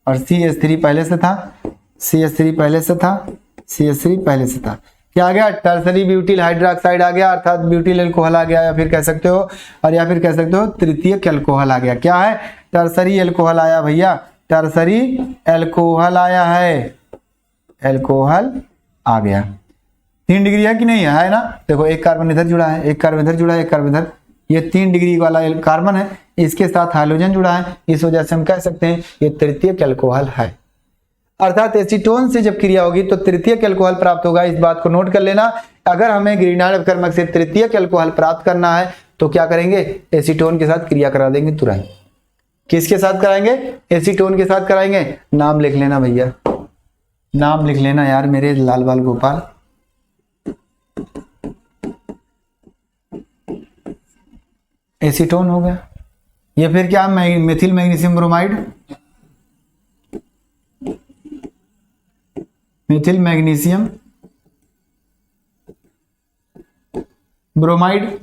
और CH3 पहले से था, CH3 पहले से था, CH3 पहले से था, क्या आ गया, टर्सरी ब्यूटिल हाइड्रोक्साइड आ गया, अर्थात ब्यूटिल अल्कोहल आ गया, या फिर कह सकते हो, और या फिर कह सकते हो तृतीयक अल्कोहल आ गया। क्या है, टर्सरी अल्कोहल आया भैया, टर्सरी अल्कोहल आया है, अल्कोहल आ गया। 3 डिग्री है कि नहीं है ना, देखो एक कार्बन इधर जुड़ा है, एक कार्बन इधर जुड़ा है, एक कार्बन इधर, ये 3 डिग्री वाला कार्बन है, इसके साथ हाइड्रोजन जुड़ा है, इस वजह से हम कह सकते हैं ये तृतीयक अल्कोहल है। अर्थात एसीटोन से जब क्रिया होगी तो तृतीयक अल्कोहल प्राप्त होगा, इस बात को नोट कर लेना। अगर हमें ग्रीनहाउस अपकर्मक से तृतीयक अल्कोहल प्राप्त करना है तो क्या करेंगे, एसीटोन के साथ क्रिया करा देंगे तुरंत। किसके साथ कराएंगे, एसीटोन के साथ कराएंगे, नाम लिख लेना भैया, नाम लिख लेना यार मेरे लाल बाल गोपाल, एसीटोन हो गया। ये फिर क्या, methyl magnesium bromide, methyl magnesium bromide,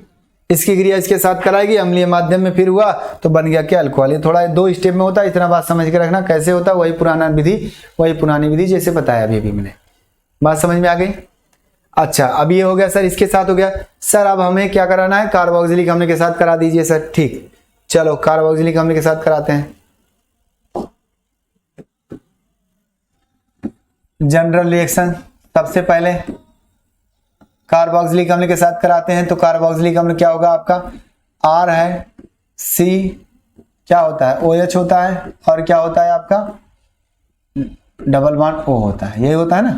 इसकी क्रिया इसके साथ कराएगी, अम्लीय माध्यम में फिर हुआ तो बन गया क्या, अल्कोहल। ये थोड़ा 2 स्टेप में होता है, इतना बात समझ के रखना कैसे होता है, वही पुराना विधि, वही पुरानी विधि जैसे बताया अभी मैंने, बात समझ में आ गई। अच्छा अब ये हो गया सर, इसके साथ हो गया सर, अब हमें क्या कराना है, कार्बोक्सिलिक अम्ल के साथ करा दीजिए सर। ठीक, चलो कार्बोक्सिलिक अम्ल के साथ कराते हैं। जनरल रिएक्शन सबसे पहले कार्बोक्सिलिक अम्ल के साथ कराते हैं, तो कार्बोक्सिलिक अम्ल क्या होगा आपका, R है, C क्या होता है, OH होता है, और क्या होता है आपका डबल बॉन्ड O होता है, यही होता है ना,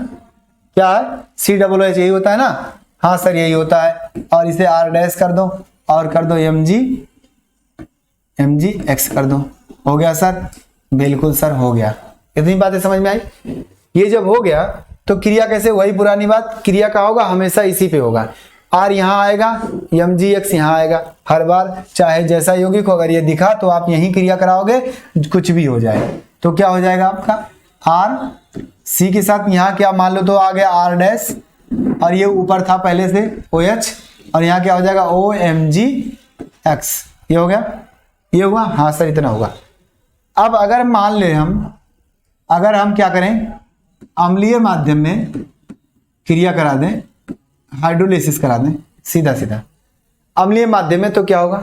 क्या है COOH, यही होता है ना। हाँ सर यही होता है, और इसे R डैश कर दो, और कर दो MgX कर दो। हो गया सर? बिल्कुल सर, हो गया। इतनी बातें समझ में आई? ये जब हो गया तो क्रिया कैसे, वही पुरानी बात, क्रिया का होगा हमेशा इसी पे होगा। R यहाँ आएगा, MgX यहाँ आएगा हर बार, चाहे जैसा यौगिक हो। अगर ये दिखा तो आप यहीं क्रिया कराओगे, कुछ भी हो जाए। तो क्या हो जाएगा आपका R C के साथ यहाँ क्या मान लो तो आ गया R डैश, और ये ऊपर था पहले से OH, और यहाँ क्या हो जाएगा OMgX। ये हो गया? ये हुआ? हाँ सर, इतना होगा। अब अगर मान ले अगर हम क्या करें, अम्लीय माध्यम में क्रिया करा दें, हाइड्रोलिसिस करा दें सीधा सीधा अम्लीय माध्यम में, तो क्या होगा?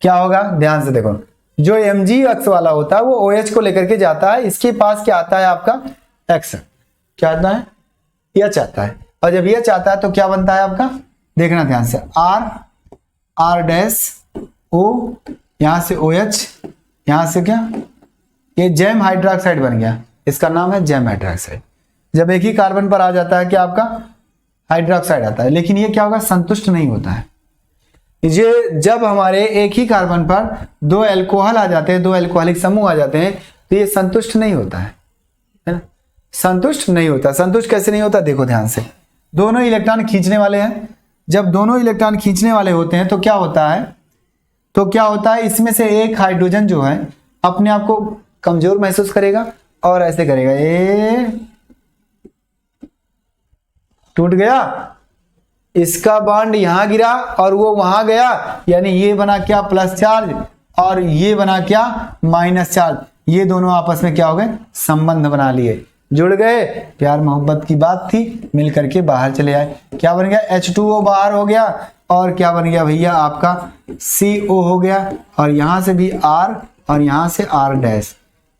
क्या होगा? ध्यान से देखो, जो MgX वाला होता है वो OH को लेकर के जाता है, इसके पास क्या आता है आपका X, क्या आता है? H आता है। और जब H आता है तो क्या बनता है आपका? देखना ध्यान से, R डैश O, यहां से OH, यहां से क्या, ये जैम हाइड्रोक्साइड बन गया, इसका नाम है जैम हाइड्रोक्साइड। जब एक ही कार्बन पर आ जाता है क्या आपका हाइड्रोक्साइड आता है, लेकिन ये क्या होगा? संतुष्ट नहीं होता है। ये जब हमारे एक ही कार्बन पर दो एल्कोहल आ जाते हैं, दो एल्कोहलिक समूह आ जाते हैं, तो ये संतुष्ट नहीं होता है ना? संतुष्ट नहीं होता। संतुष्ट कैसे नहीं होता? देखो ध्यान से, दोनों इलेक्ट्रॉन खींचने वाले हैं। जब दोनों इलेक्ट्रॉन खींचने वाले होते हैं तो क्या होता है? इसमें से एक हाइड्रोजन जो है अपने आप को कमजोर महसूस करेगा और ऐसे करेगा, ए टूट गया, इसका बॉन्ड यहां गिरा और वो वहां गया, यानी ये बना क्या? प्लस चार्ज, और ये बना क्या? Minus charge. ये दोनों आपस में क्या हो गए? संबंध बना लिए, जुड़ गए, प्यार मोहब्बत की बात थी, मिल करके बाहर चले आए। क्या बन गया? H2O बाहर हो गया, और क्या बन गया भैया आपका CO हो गया, और यहां से भी R और यहां से R डैश,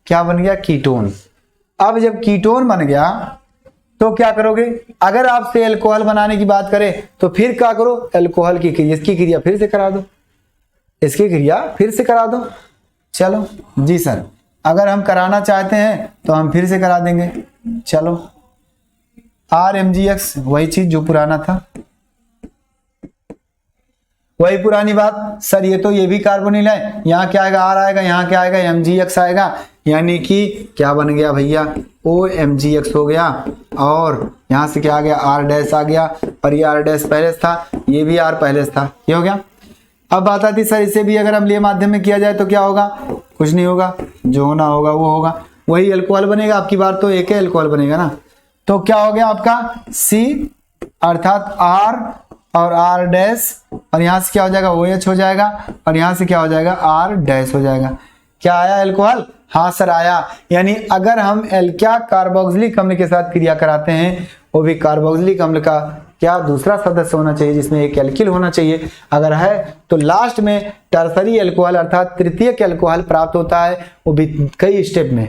क्या बन गया? कीटोन। अब जब कीटोन बन गया तो क्या करोगे? अगर आपसे एल्कोहल बनाने की बात करें तो फिर क्या करो? एल्कोहल की क्रिया, इसकी क्रिया फिर से करा दो, इसकी क्रिया फिर से करा दो। चलो जी सर, अगर हम कराना चाहते हैं तो हम फिर से करा देंगे। चलो, RMgX, वही चीज जो पुराना था, वही पुरानी बात। सर ये तो ये भी कार्बोनिल है, यहाँ क्या आएगा? R आएगा, यहाँ क्या आएगा? MgX आएगा, यानी कि क्या बन गया भैया? OMgX हो गया, और यहाँ से क्या आ गया? R डैश आ गया, और ये R डैश पहले से था, ये भी R पहले से था, ये हो गया। अब बात आती सर इसे भी अगर अम्लीय माध्यम में किया जाए तो क्या होगा? कुछ नहीं होगा, जो होना होगा वो होगा, वही एल्कोहल बनेगा। आपकी बार तो एक ही एल्कोहल बनेगा ना। तो क्या हो गया आपका? C अर्थात R और R डैश, और यहां से क्या हो जाएगा? OH हो जाएगा, और यहां से क्या हो जाएगा? R डैश हो जाएगा। क्या आया? एल्कोहल। हाँ सर आया। यानी अगर हम क्या कार्बोक्सिलिक अम्ल के साथ क्रिया कराते हैं, वो भी कार्बोक्सिलिक अम्ल का क्या दूसरा सदस्य होना चाहिए जिसमें एक एल्किल होना चाहिए। अगर है तो लास्ट में टर्सरी एल्कोहल अर्थात तृतीयक एल्कोहल प्राप्त होता है, वो भी कई स्टेप में।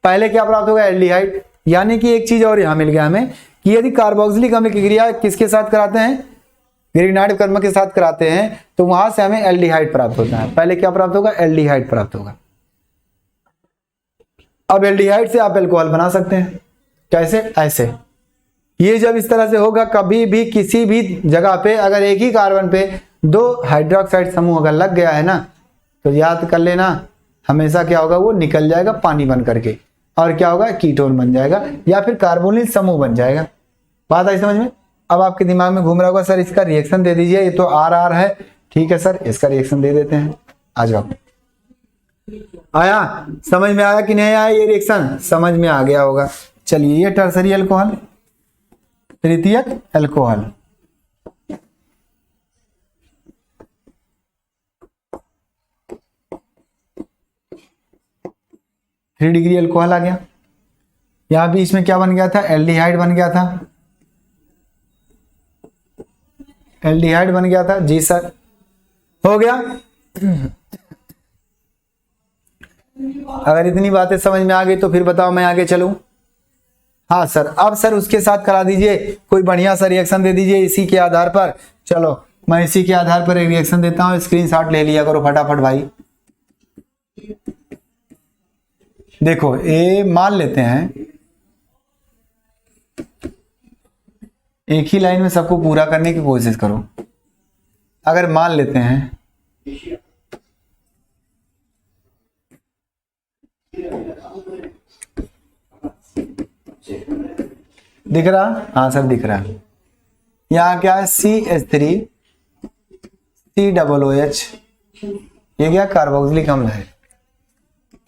पहले क्या प्राप्त होगा? एल्डिहाइड। यानी कि एक चीज और यहां मिल गया हमें कि यदि कार्बोक्सिलिक अम्ल की क्रिया किसके साथ कराते हैं? ग्रिग्नाइड कर्म के साथ कराते हैं, तो वहां से हमें एल्डिहाइड प्राप्त होता है। पहले क्या प्राप्त होगा? एल्डिहाइड प्राप्त होगा। अब एल्डिहाइड से आप एल्कोहल बना सकते हैं। कैसे? ऐसे। ये जब इस तरह से होगा, कभी भी किसी भी जगह पे अगर एक ही कार्बन पे दो हाइड्रोक्साइड समूह अगर लग गया है ना, तो याद कर लेना हमेशा क्या होगा? वो निकल जाएगा पानी बन करके, और क्या होगा? कीटोन बन जाएगा, या फिर कार्बोनिल समूह बन जाएगा। बात आई समझ में? अब आपके दिमाग में घूम रहा होगा सर इसका रिएक्शन दे दीजिए, ये तो RR है। ठीक है सर, इसका रिएक्शन दे देते हैं। आ जाओ। आया? समझ में आया कि नहीं आया? ये रिएक्शन समझ में आ गया होगा। चलिए, ये टर्सरी एल्कोहल, तृतीयक एल्कोहल, थ्री डिग्री एल्कोहल आ गया। यहां भी इसमें क्या बन गया था? एल्डिहाइड बन गया था। एल्डिहाइड बन गया था। जी सर, हो गया। अगर इतनी बातें समझ में आ गई तो फिर बताओ मैं आगे चलूं। हाँ सर, अब सर उसके साथ करा दीजिए, कोई बढ़िया सा रिएक्शन दे दीजिए इसी के आधार पर। चलो मैं इसी के आधार पर एक रिएक्शन देता हूं, स्क्रीनशॉट ले लिया करो फटाफट भाई। देखो ये मान लेते हैं, एक ही लाइन में सबको पूरा करने की कोशिश करो। अगर मान लेते हैं दिख रहा, हाँ सर दिख रहा है। यहाँ क्या है CH3 COOH, ये क्या कार्बोक्सिलिक अम्ल है।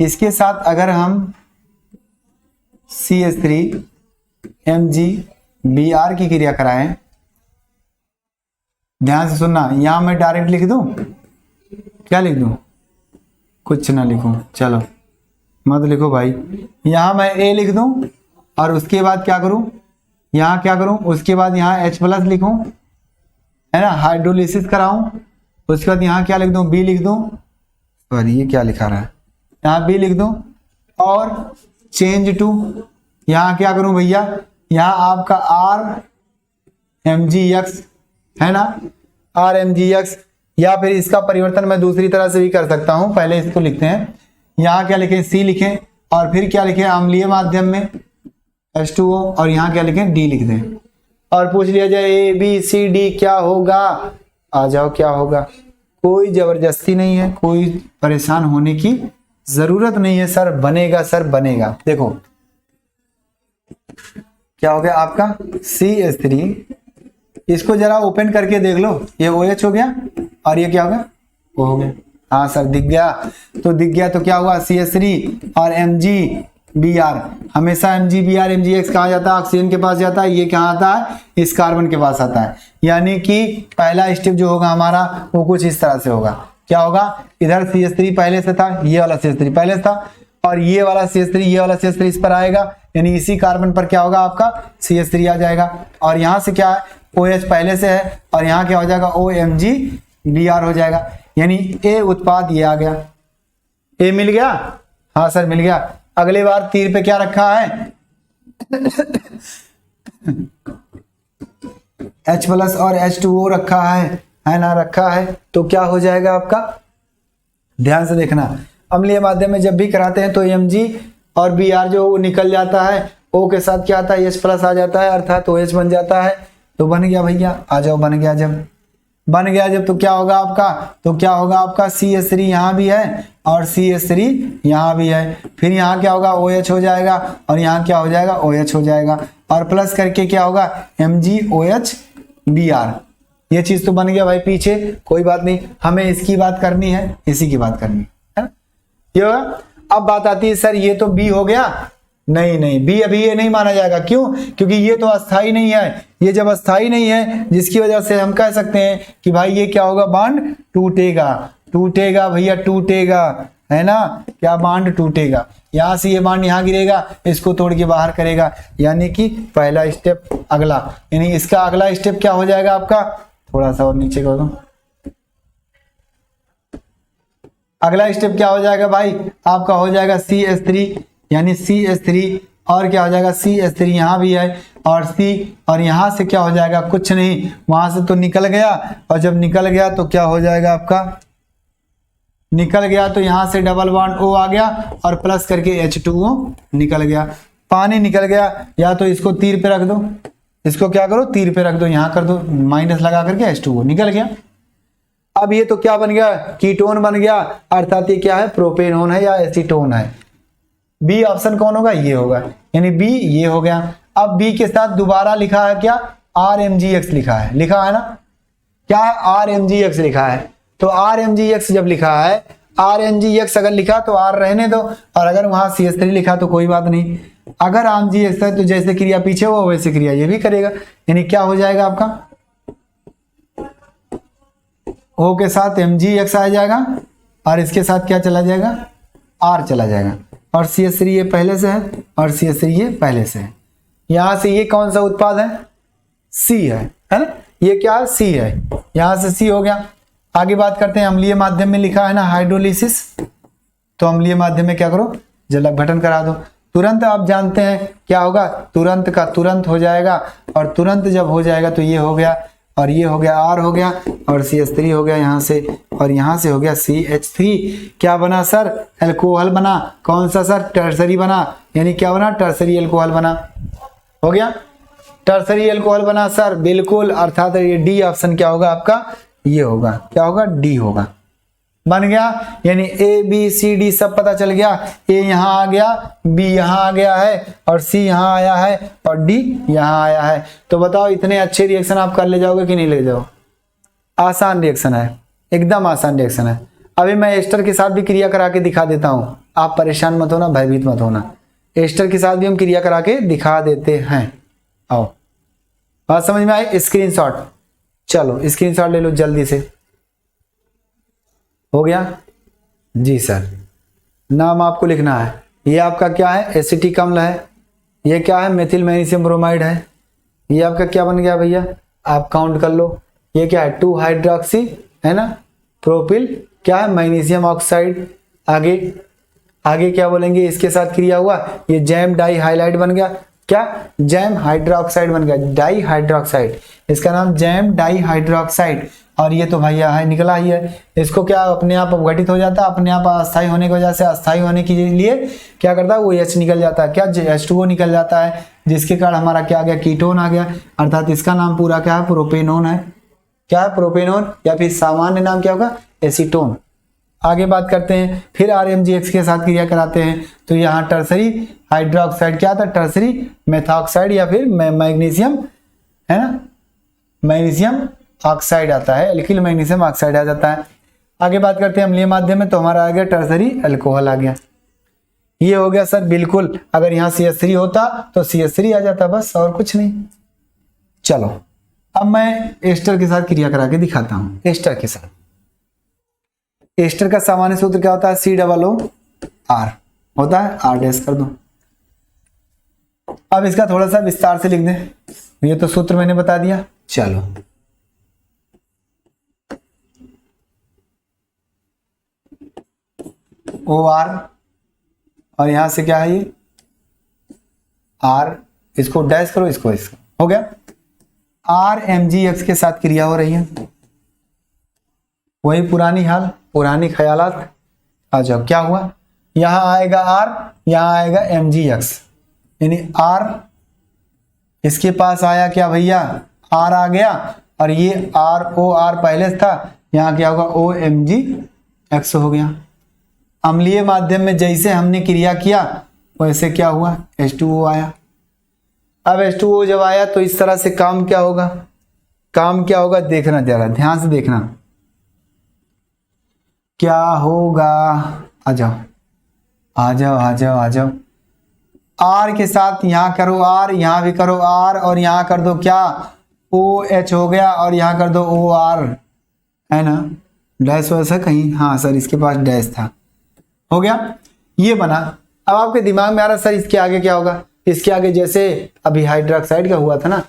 इसके साथ अगर हम CH3 MgBr की क्रिया कराएं, ध्यान से सुनना, यहां मैं डायरेक्ट लिख दूं, क्या लिख दूं, कुछ ना लिखूं, चलो मत लिखो भाई। यहां मैं A लिख दूं और उसके बाद क्या करूं, यहां क्या करूं, उसके बाद यहां H+ लिखूं, है ना, हाइड्रोलिसिस कराऊं। उसके बाद यहां क्या लिख दूं, B लिख दूं, सॉरी ये क्या लिखा रहा है, यहां B लिख दूं और चेंज टू, यहां क्या करूं भैया, यहां आपका RMgX है ना, RMgX, या फिर इसका परिवर्तन मैं दूसरी तरह से भी कर सकता हूं। पहले इसको लिखते हैं, यहां क्या लिखें, C लिखें और फिर क्या लिखें, अम्लीय माध्यम में H2O और यहां क्या लिखें, D लिख दें और पूछ लिया जाए ABCD क्या होगा, आ जाओ क्या होगा। कोई जबरदस्ती नहीं है, कोई परेशान होने की जरूरत नहीं है, सर बनेगा, सर बनेगा। देखो क्या हो गया आपका CH3, इसको जरा ओपन करके देख लो, ये OH हो गया और ये क्या हो गया, O हो गया। हाँ सर दिख गया, तो दिख गया तो क्या हुआ, CH3 और MgBr, हमेशा MgBr MgX कहाँ जाता है, ऑक्सीजन के पास जाता है, ये कहाँ आता है, इस कार्बन के पास आता है। यानी कि पहला स्टेप जो होगा हमारा वो कुछ इस तरह से होगा, क्या होगा, इधर CH3 पहले से था, ये वाला CH3 पहले से था और ये वाला CH3 ये वाला CH3 इस पर आएगा, यानी इसी कार्बन पर क्या होगा आपका CH3 आ जाएगा और यहाँ से क्या है, OH पहले से है और यहाँ क्या हो जाएगा, OMgBr हो जाएगा, यानी A उत्पाद ये आ गया। A मिल गया, हाँ सर मिल गया। अगले बार तीर पे क्या रखा है H+ और H2O रखा है ना, रखा है, तो क्या हो जाएगा आपका, ध्यान से देखना, अम्लीय माध्यम में जब भी कराते हैं तो Mg और Br जो निकल जाता है, O के साथ क्या आता है, H+ आ जाता है, अर्थात OH बन जाता है। तो बन गया भैया, आ जाओ, बन गया जब तो क्या होगा आपका, CH3 यहाँ भी है और CH3 यहाँ भी है, फिर यहाँ क्या होगा, OH हो जाएगा और यहाँ क्या हो जाएगा, OH हो जाएगा और प्लस करके क्या होगा, MgOH ये चीज तो बन गया भाई। पीछे कोई बात नहीं, हमें इसकी बात करनी है, इसी की बात करनी है ना, ये होगा। अब बात आती है सर ये तो B हो गया, नहीं B अभी ये नहीं माना जाएगा, क्यों, क्योंकि ये तो अस्थाई नहीं है। ये जब अस्थाई नहीं है जिसकी वजह से हम कह सकते हैं कि भाई ये क्या होगा, बांड टूटेगा भैया, टूटेगा, है ना, क्या बांड टूटेगा, यहां से ये बांड यहां गिरेगा, इसको तोड़ के बाहर करेगा, यानी कि पहला स्टेप अगला, यानी इसका अगला स्टेप क्या हो जाएगा आपका, थोड़ा सा और नीचे कर दो, अगला स्टेप क्या हो जाएगा भाई आपका, हो जाएगा CH3, यानी CH3 और क्या हो जाएगा, CH3 यहाँ भी है और C और यहाँ से क्या हो जाएगा, कुछ नहीं, वहां से तो निकल गया और जब निकल गया तो क्या हो जाएगा आपका, निकल गया तो यहाँ से डबल बॉन्ड O आ गया और प्लस करके H2O निकल गया, पानी निकल गया। या तो इसको तीर पे रख दो, इसको क्या करो, तीर पे रख दो, यहाँ कर दो माइनस लगा करके, H2O निकल गया। अब ये तो क्या बन गया, कीटोन बन गया, अर्थात ये क्या है, प्रोपेनोन है या एसीटोन है। बी ऑप्शन कौन होगा, ये होगा, यानी बी ये हो गया। अब बी के साथ दोबारा लिखा है क्या, RMgX लिखा है ना, क्या है, RMgX लिखा है। तो RMgX जब लिखा है, RMgX अगर लिखा तो R रहने दो, और अगर वहां CH3 लिखा तो कोई बात नहीं। अगर RMgX है तो जैसे क्रिया पीछे हो वैसे क्रिया ये भी करेगा, यानी क्या हो जाएगा आपका, O के साथ MgX आ जाएगा और इसके साथ क्या चला जाएगा, R चला जाएगा, और CH3 ये पहले से है और CH3 ये पहले से है। यहां से ये कौन सा उत्पाद है, C है ना, ये क्या है, C है, यहां से C हो गया। आगे बात करते हैं, अम्लीय माध्यम में लिखा है ना हाइड्रोलिसिस, तो अम्लीय माध्यम में क्या करो, जल अपघटन करा दो, तुरंत आप जानते हैं क्या होगा, तुरंत का तुरंत हो जाएगा, और तुरंत जब हो जाएगा तो ये हो गया और ये हो गया, R हो गया और CH3 हो गया यहाँ से, और यहाँ से हो गया CH3, क्या बना सर, अल्कोहल बना, कौन सा सर, टर्सरी बना, यानी क्या बना, टर्सरी अल्कोहल बना, हो गया टर्सरी अल्कोहल बना सर, बिल्कुल, अर्थात ये डी ऑप्शन क्या होगा आपका, ये होगा, क्या होगा, डी होगा। बन गया, यानी ए बी सी डी सब पता चल गया। ए यहाँ आ गया, बी यहाँ आ गया है, और सी यहाँ आया है, और डी यहाँ आया है। तो बताओ इतने अच्छे रिएक्शन आप कर ले जाओगे कि नहीं ले जाओ? आसान रिएक्शन है, एकदम आसान रिएक्शन है। अभी मैं एस्टर के साथ भी क्रिया करा के दिखा देता हूँ, आप परेशान मत होना, भयभीत मत होना। एस्टर के साथ भी हम क्रिया करा के दिखा देते हैं। आओ, बात समझ में आई? स्क्रीनशॉट, चलो स्क्रीनशॉट ले लो जल्दी से। हो गया जी सर। नाम आपको लिखना है, ये आपका क्या है, एसिटिक अम्ल है। ये क्या है, मेथिल मैग्नीशियम ब्रोमाइड है। ये आपका क्या बन गया भैया, आप काउंट कर लो। ये क्या है, 2 हाइड्रोक्सी है ना, प्रोपिल क्या है, मैग्नीशियम ऑक्साइड। आगे आगे क्या बोलेंगे, इसके साथ क्रिया हुआ, ये जैम डाई हाइलाइट बन गया। क्या, जैम हाइड्रोक्साइड बन गया, डाई हाइड्रोक्साइड, इसका नाम जैम डाई हाइड्रोक्साइड। और ये तो भैया है, निकला ही है। इसको क्या अपने आप अपघटित हो जाता है, अपने आप अस्थायी होने की वजह से अस्थायी होने के लिए क्या करता है, वो H निकल जाता है, क्या H2O निकल जाता है, जिसके कारण हमारा क्या आ गया, कीटोन आ गया। अर्थात इसका नाम पूरा क्या है, प्रोपेनोन है। क्या है, प्रोपेनोन, या फिर सामान्य नाम क्या होगा, एसीटोन। आगे बात करते हैं, फिर RMGX के साथ क्रिया कराते हैं, तो यहाँ टर्सरी हाइड्रोक्साइड क्या था, टर्सरी मेथॉक्साइड या फिर मैग्नीशियम है ना, मैग्नीशियम ऑक्साइड आता है, एल्किल मैग्नीशियम ऑक्साइड आ जाता है। आगे बात करते हैं अम्लीय माध्यम में, तो हमारा आ गया टर्सरी अल्कोहल आ गया। ये हो गया सर, बिल्कुल। अगर यहाँ CH3 होता तो CH3 आ जाता, बस और कुछ नहीं। चलो अब मैं एस्टर के साथ क्रिया करा के दिखाता हूँ। एस्टर के साथ, एस्टर का सामान्य सूत्र क्या होता है, COOR होता है, R डैश कर दो। अब इसका थोड़ा सा विस्तार से लिख दें, ये तो सूत्र मैंने बता दिया। चलो OR, और यहां से क्या है ये R, इसको डैश करो, इसको हो गया। RMGX के साथ क्रिया हो रही है, वही पुरानी हाल, पुरानी ख्यालात। आ जाओ, क्या हुआ, यहां आएगा R, यहां आएगा MGX, यानी R इसके पास आया क्या भैया, R आ गया, और ये ROR पहले था, यहां क्या होगा, OMGX हो गया। अम्लीय माध्यम में जैसे हमने क्रिया किया वैसे क्या हुआ, H2O आया। अब H2O जब आया तो इस तरह से काम क्या होगा, काम क्या होगा, देखना जरा ध्यान से देखना क्या होगा। आ जाओ आ जाओ आ जाओ आ जाओ, R के साथ यहां करो R, यहां भी करो R, और यहां कर दो क्या, OH हो गया, और यहां कर दो OR, है ना, डैश वैसा कहीं, हाँ सर इसके पास डैश था, हो गया, ये बना। अब आपके दिमाग में आ रहा सर इसके आगे क्या होगा, इसके आगे जैसे अभी हाइड्रोक्साइड का हुआ था ना,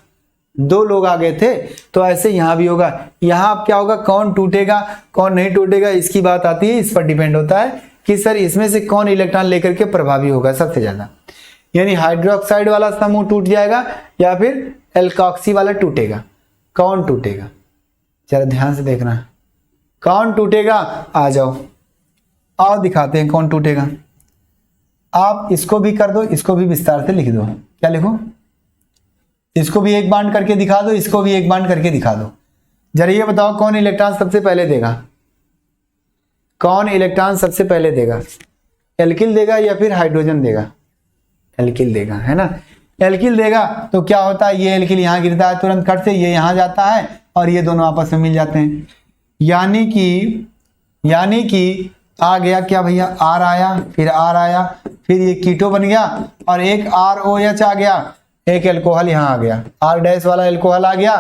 2 लोग आ गए थे, तो ऐसे यहां भी होगा। यहां अब क्या होगा, कौन टूटेगा कौन नहीं टूटेगा, इसकी बात आती है, इस पर डिपेंड होता है कि सर इसमें से कौन इलेक्ट्रॉन लेकर के प्रभावी होगा सबसे ज्यादा, यानी हाइड्रोक्साइड वाला समूह टूट जाएगा या फिर एल्कॉक्सी वाला टूटेगा, कौन टूटेगा, जरा ध्यान से देखना, कौन टूटेगा। आ जाओ आओ दिखाते हैं कौन टूटेगा। आप इसको भी कर दो, इसको भी विस्तार से लिख दो, क्या लिखो, इसको भी एक बांड करके दिखा दो, इसको भी एक बांड करके दिखा दो। जरा ये बताओ कौन इलेक्ट्रॉन सबसे पहले देगा, कौन इलेक्ट्रॉन सबसे पहले देगा, एल्किल देगा या फिर हाइड्रोजन देगा, एल्किल देगा, है ना, एल्किल देगा। तो क्या होता है, ये एल्किल यहाँ गिरता है तुरंत कट से, ये यहाँ जाता है और ये दोनों आपस में मिल जाते हैं, यानी कि आ गया क्या भैया, R आया, फिर R आया, फिर ये कीटो बन गया, और एक ROH आ गया, एक एल्कोहल यहाँ आ गया, R डैश वाला एल्कोहल आ गया,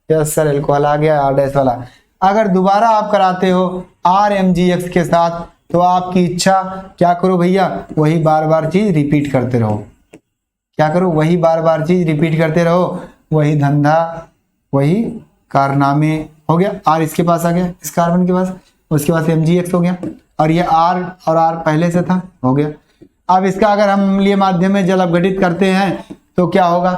यस सर एल्कोहल आ गया R डैश वाला। अगर दोबारा आप कराते हो RMGX के साथ तो आपकी इच्छा क्या करो भैया, वही बार बार चीज रिपीट करते रहो, क्या करो, वही बार बार चीज रिपीट करते रहो, वही धंधा वही कारनामे। हो गया, R इसके पास आ गया, इस कार्बन के पास, उसके पास MGX हो गया, और ये R और R पहले से था, हो गया। अब इसका अगर हम अम्लीय माध्यम में जल अपघटित करते हैं तो क्या होगा,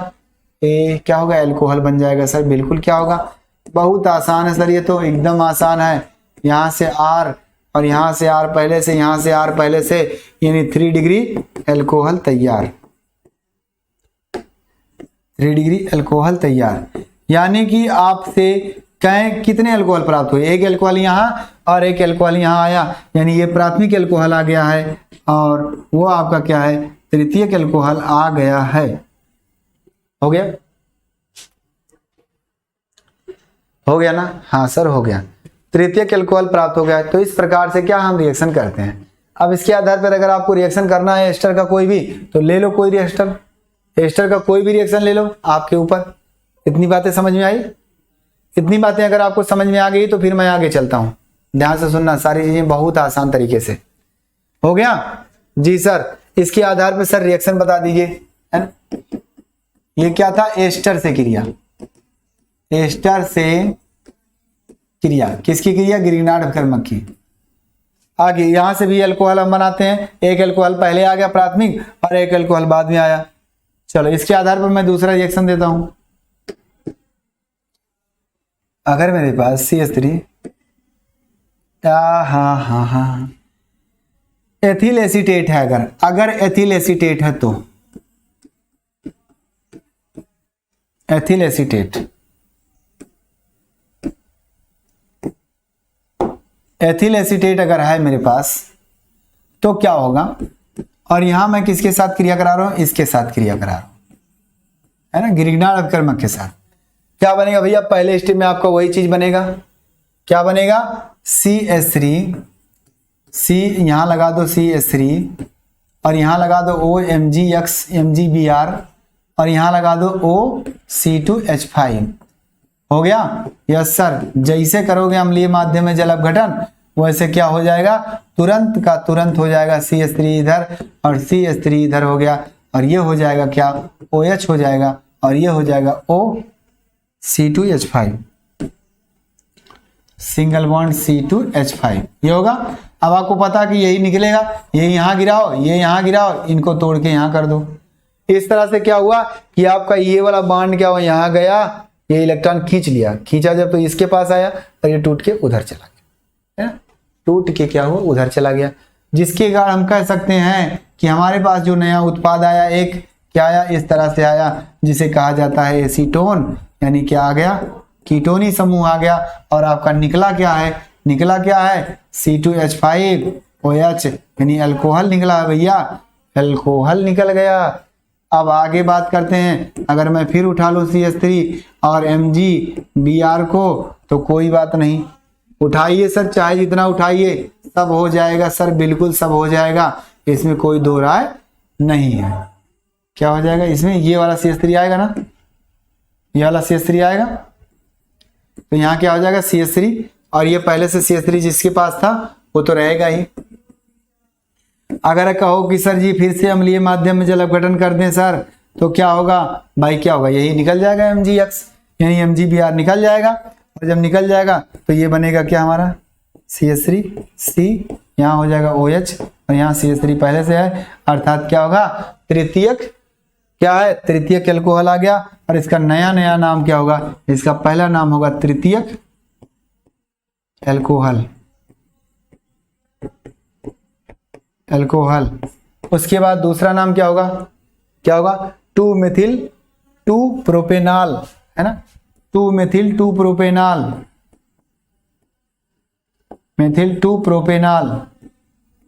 क्या होगा, एल्कोहल बन जाएगा सर, बिल्कुल क्या होगा, बहुत आसान है सर, ये तो एकदम आसान है। यहाँ से R और यहाँ से R पहले से, यहाँ से R पहले से, यानी 3 डिग्री एल्कोहल तैयार, 3 डिग्री एल्कोहल तैयार। यानी कि आपसे कहें कितने अल्कोहल प्राप्त हुए, एक अल्कोहल यहाँ और एक अल्कोहल यहाँ आया, यानी ये प्राथमिक अल्कोहल आ गया है और वो आपका क्या है, तृतीयक अल्कोहल आ गया है। हो गया, हो गया ना? हाँ सर हो गया, तृतीयक अल्कोहल प्राप्त हो गया। तो इस प्रकार से क्या हम रिएक्शन करते हैं। अब इसके आधार पर अगर आपको रिएक्शन करना है एस्टर का कोई भी, तो ले लो कोई रिएक्टर, एस्टर का कोई भी रिएक्शन ले लो, आपके ऊपर। इतनी बातें समझ में आई? इतनी बातें अगर आपको समझ में आ गई तो फिर मैं आगे चलता हूं, ध्यान से सुनना, सारी चीजें बहुत आसान तरीके से। हो गया जी सर। इसके आधार पर सर रिएक्शन बता दीजिए, है ना? ये क्या था, एस्टर से क्रिया, एस्टर से क्रिया, किसकी क्रिया, ग्रिग्नार्ड अपकर्मक की। आगे यहां से भी अल्कोहल हम बनाते हैं, एक अल्कोहल पहले आ गया प्राथमिक और एक अल्कोहल बाद में आया। चलो इसके आधार पर मैं दूसरा रिएक्शन देता हूं। अगर मेरे पास CH3 हाँ एथिल एसीटेट है, अगर एथिल एसीटेट है तो एथिल एसीटेट, एथिल एसीटेट अगर है मेरे पास तो क्या होगा, और यहां मैं किसके साथ क्रिया करा रहा हूं, इसके साथ क्रिया करा रहा हूं, है ना, ग्रिग्नार्ड अपकर्मक के साथ। क्या बनेगा भैया, पहले स्टेप में आपका वही चीज बनेगा, क्या बनेगा, CH3, C यहां लगा दो CH3 और यहां लगा दो OMgX MgBr और यहां लगा दो OC2H5। हो गया? Yes sir. जैसे करोगे अम्लीय माध्यम में जल अपघटन, वैसे क्या हो जाएगा, तुरंत का तुरंत हो जाएगा, CH3 इधर और CH3 इधर हो गया, और ये हो जाएगा क्या, OH हो जाएगा, और ये हो जाएगा OC2H5, सिंगल बॉन्ड C2H5, ये होगा। अब आपको पता कि यही निकलेगा, ये यहां गिराओ, ये यहां गिराओ, इनको तोड़ के यहां कर दो। इस तरह से क्या हुआ कि आपका ये वाला बॉन्ड क्या हुआ, यहां गया, ये इलेक्ट्रॉन खींच लिया, खींचा जब तो इसके पास आया और ये टूट के उधर चला गया, है ना, टूट के क्या हुआ, उधर चला गया। जिसके कारण हम कह सकते हैं कि हमारे पास जो नया उत्पाद आया, एक क्या आया, इस तरह से आया, जिसे कहा जाता है एसीटोन, यानी क्या आ गया, कीटोनी समूह आ गया। और आपका निकला क्या है, निकला क्या है, C2H5OH, यानी अल्कोहल निकला है भैया, अल्कोहल निकल गया। अब आगे बात करते हैं, अगर मैं फिर उठा लूं CH3 और MgBr को, तो कोई बात नहीं, उठाइए सर, चाहे जितना उठाइए, सब हो जाएगा सर, बिल्कुल सब हो जाएगा, इसमें कोई दो राय नहीं है। क्या हो जाएगा इसमें, ये वाला CH3 आएगा ना, ये वाला CH3 आएगा, तो यहाँ क्या हो जाएगा CH3, और ये पहले से CH3 जिसके पास था वो तो रहेगा ही। अगर कहो कि सर जी फिर से अम्लीय माध्यम में जल अपघटन कर दें सर, तो क्या होगा भाई, क्या होगा, यही निकल जाएगा MgX, यानी MgBr निकल जाएगा, और जब निकल जाएगा तो ये बनेगा क्या हमारा, CH3 C, यहाँ हो जाएगा OH, और यहाँ CH3 पहले से है, अर्थात क्या होगा, तृतीयक, क्या है, तृतीयक अल्कोहल आ गया, और इसका नया नया नाम क्या होगा, इसका पहला नाम होगा तृतीयक अल्कोहल, अल्कोहल। उसके बाद दूसरा नाम क्या होगा, क्या होगा, 2-मेथिल 2-प्रोपेनॉल, है ना, 2-मेथिल 2-प्रोपेनॉल, मेथिल 2-प्रोपेनॉल,